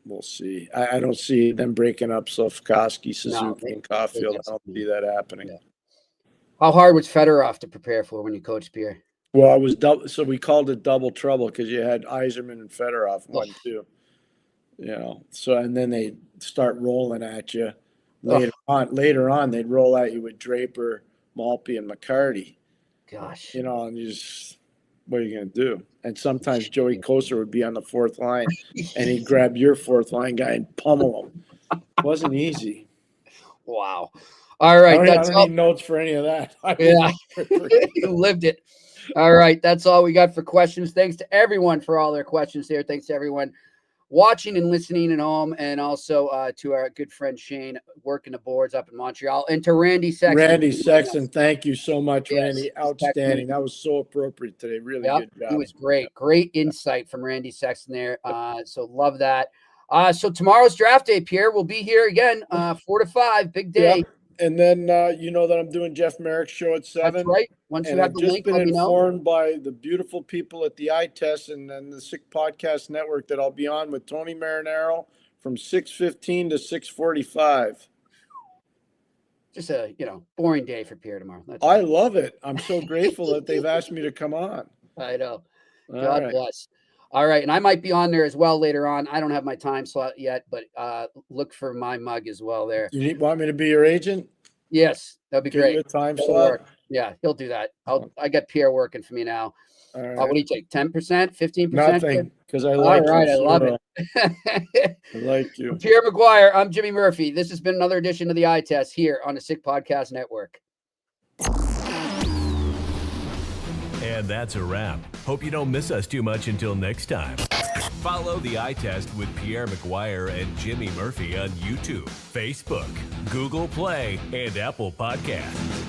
S6: we'll see. I don't see them breaking up Slafkovsky, Suzuki, and Caulfield. I don't see that happening.
S5: Yeah. How hard was Fedorov to prepare for when you coached Pierre?
S6: Well, it was double. So we called it double trouble because you had Yzerman and Fedorov 1-2. So and then they start rolling at you. Later on, they'd roll at you with Draper, Malpe, and McCarty.
S5: Gosh.
S6: And you just, what are you going to do? And sometimes Joey Koser would be on the 4th line, and he'd grab your 4th line guy and pummel him. It wasn't easy.
S5: Wow. All right.
S6: I don't need notes for any of that.
S5: You lived it. All right. That's all we got for questions. Thanks to everyone for all their questions there. Thanks to everyone watching and listening at home, and also to our good friend Shane working the boards up in Montreal, and to Randy Sexton.
S6: Randy Sexton, thank you so much, Randy. Outstanding. That was so appropriate today. Really good job.
S5: It was great. Great insight from Randy Sexton there. So love that. So tomorrow's draft day, Pierre, will be here again, 4 to 5. Big day.
S6: Yep. And then that I'm doing Jeff Merrick's show at 7.
S5: That's right. Once you have the link,
S6: let me know. I've just been informed by the beautiful people at the Eye Test and the Sick Podcast Network that I'll be on with Tony Marinaro from 6:15 to 6:45.
S5: Just a boring day for Pierre tomorrow.
S6: I love it. I'm so grateful that they've asked me to come on.
S5: I know. God bless. All right, and I might be on there as well later on. I don't have my time slot yet, but look for my mug as well there.
S6: You want me to be your agent?
S5: Yes, that'd be great.
S6: You a time slot?
S5: Yeah, he'll do that. I got Pierre working for me now.
S6: All right.
S5: What do you take? 10%, 15%?
S6: Nothing, because I like you.
S5: All right, I love it.
S6: I like you.
S5: Pierre McGuire, I'm Jimmy Murphy. This has been another edition of the Eye Test here on the Sick Podcast Network.
S3: And that's a wrap. Hope you don't miss us too much until next time. Follow the Eye Test with Pierre McGuire and Jimmy Murphy on YouTube, Facebook, Google Play, and Apple Podcasts.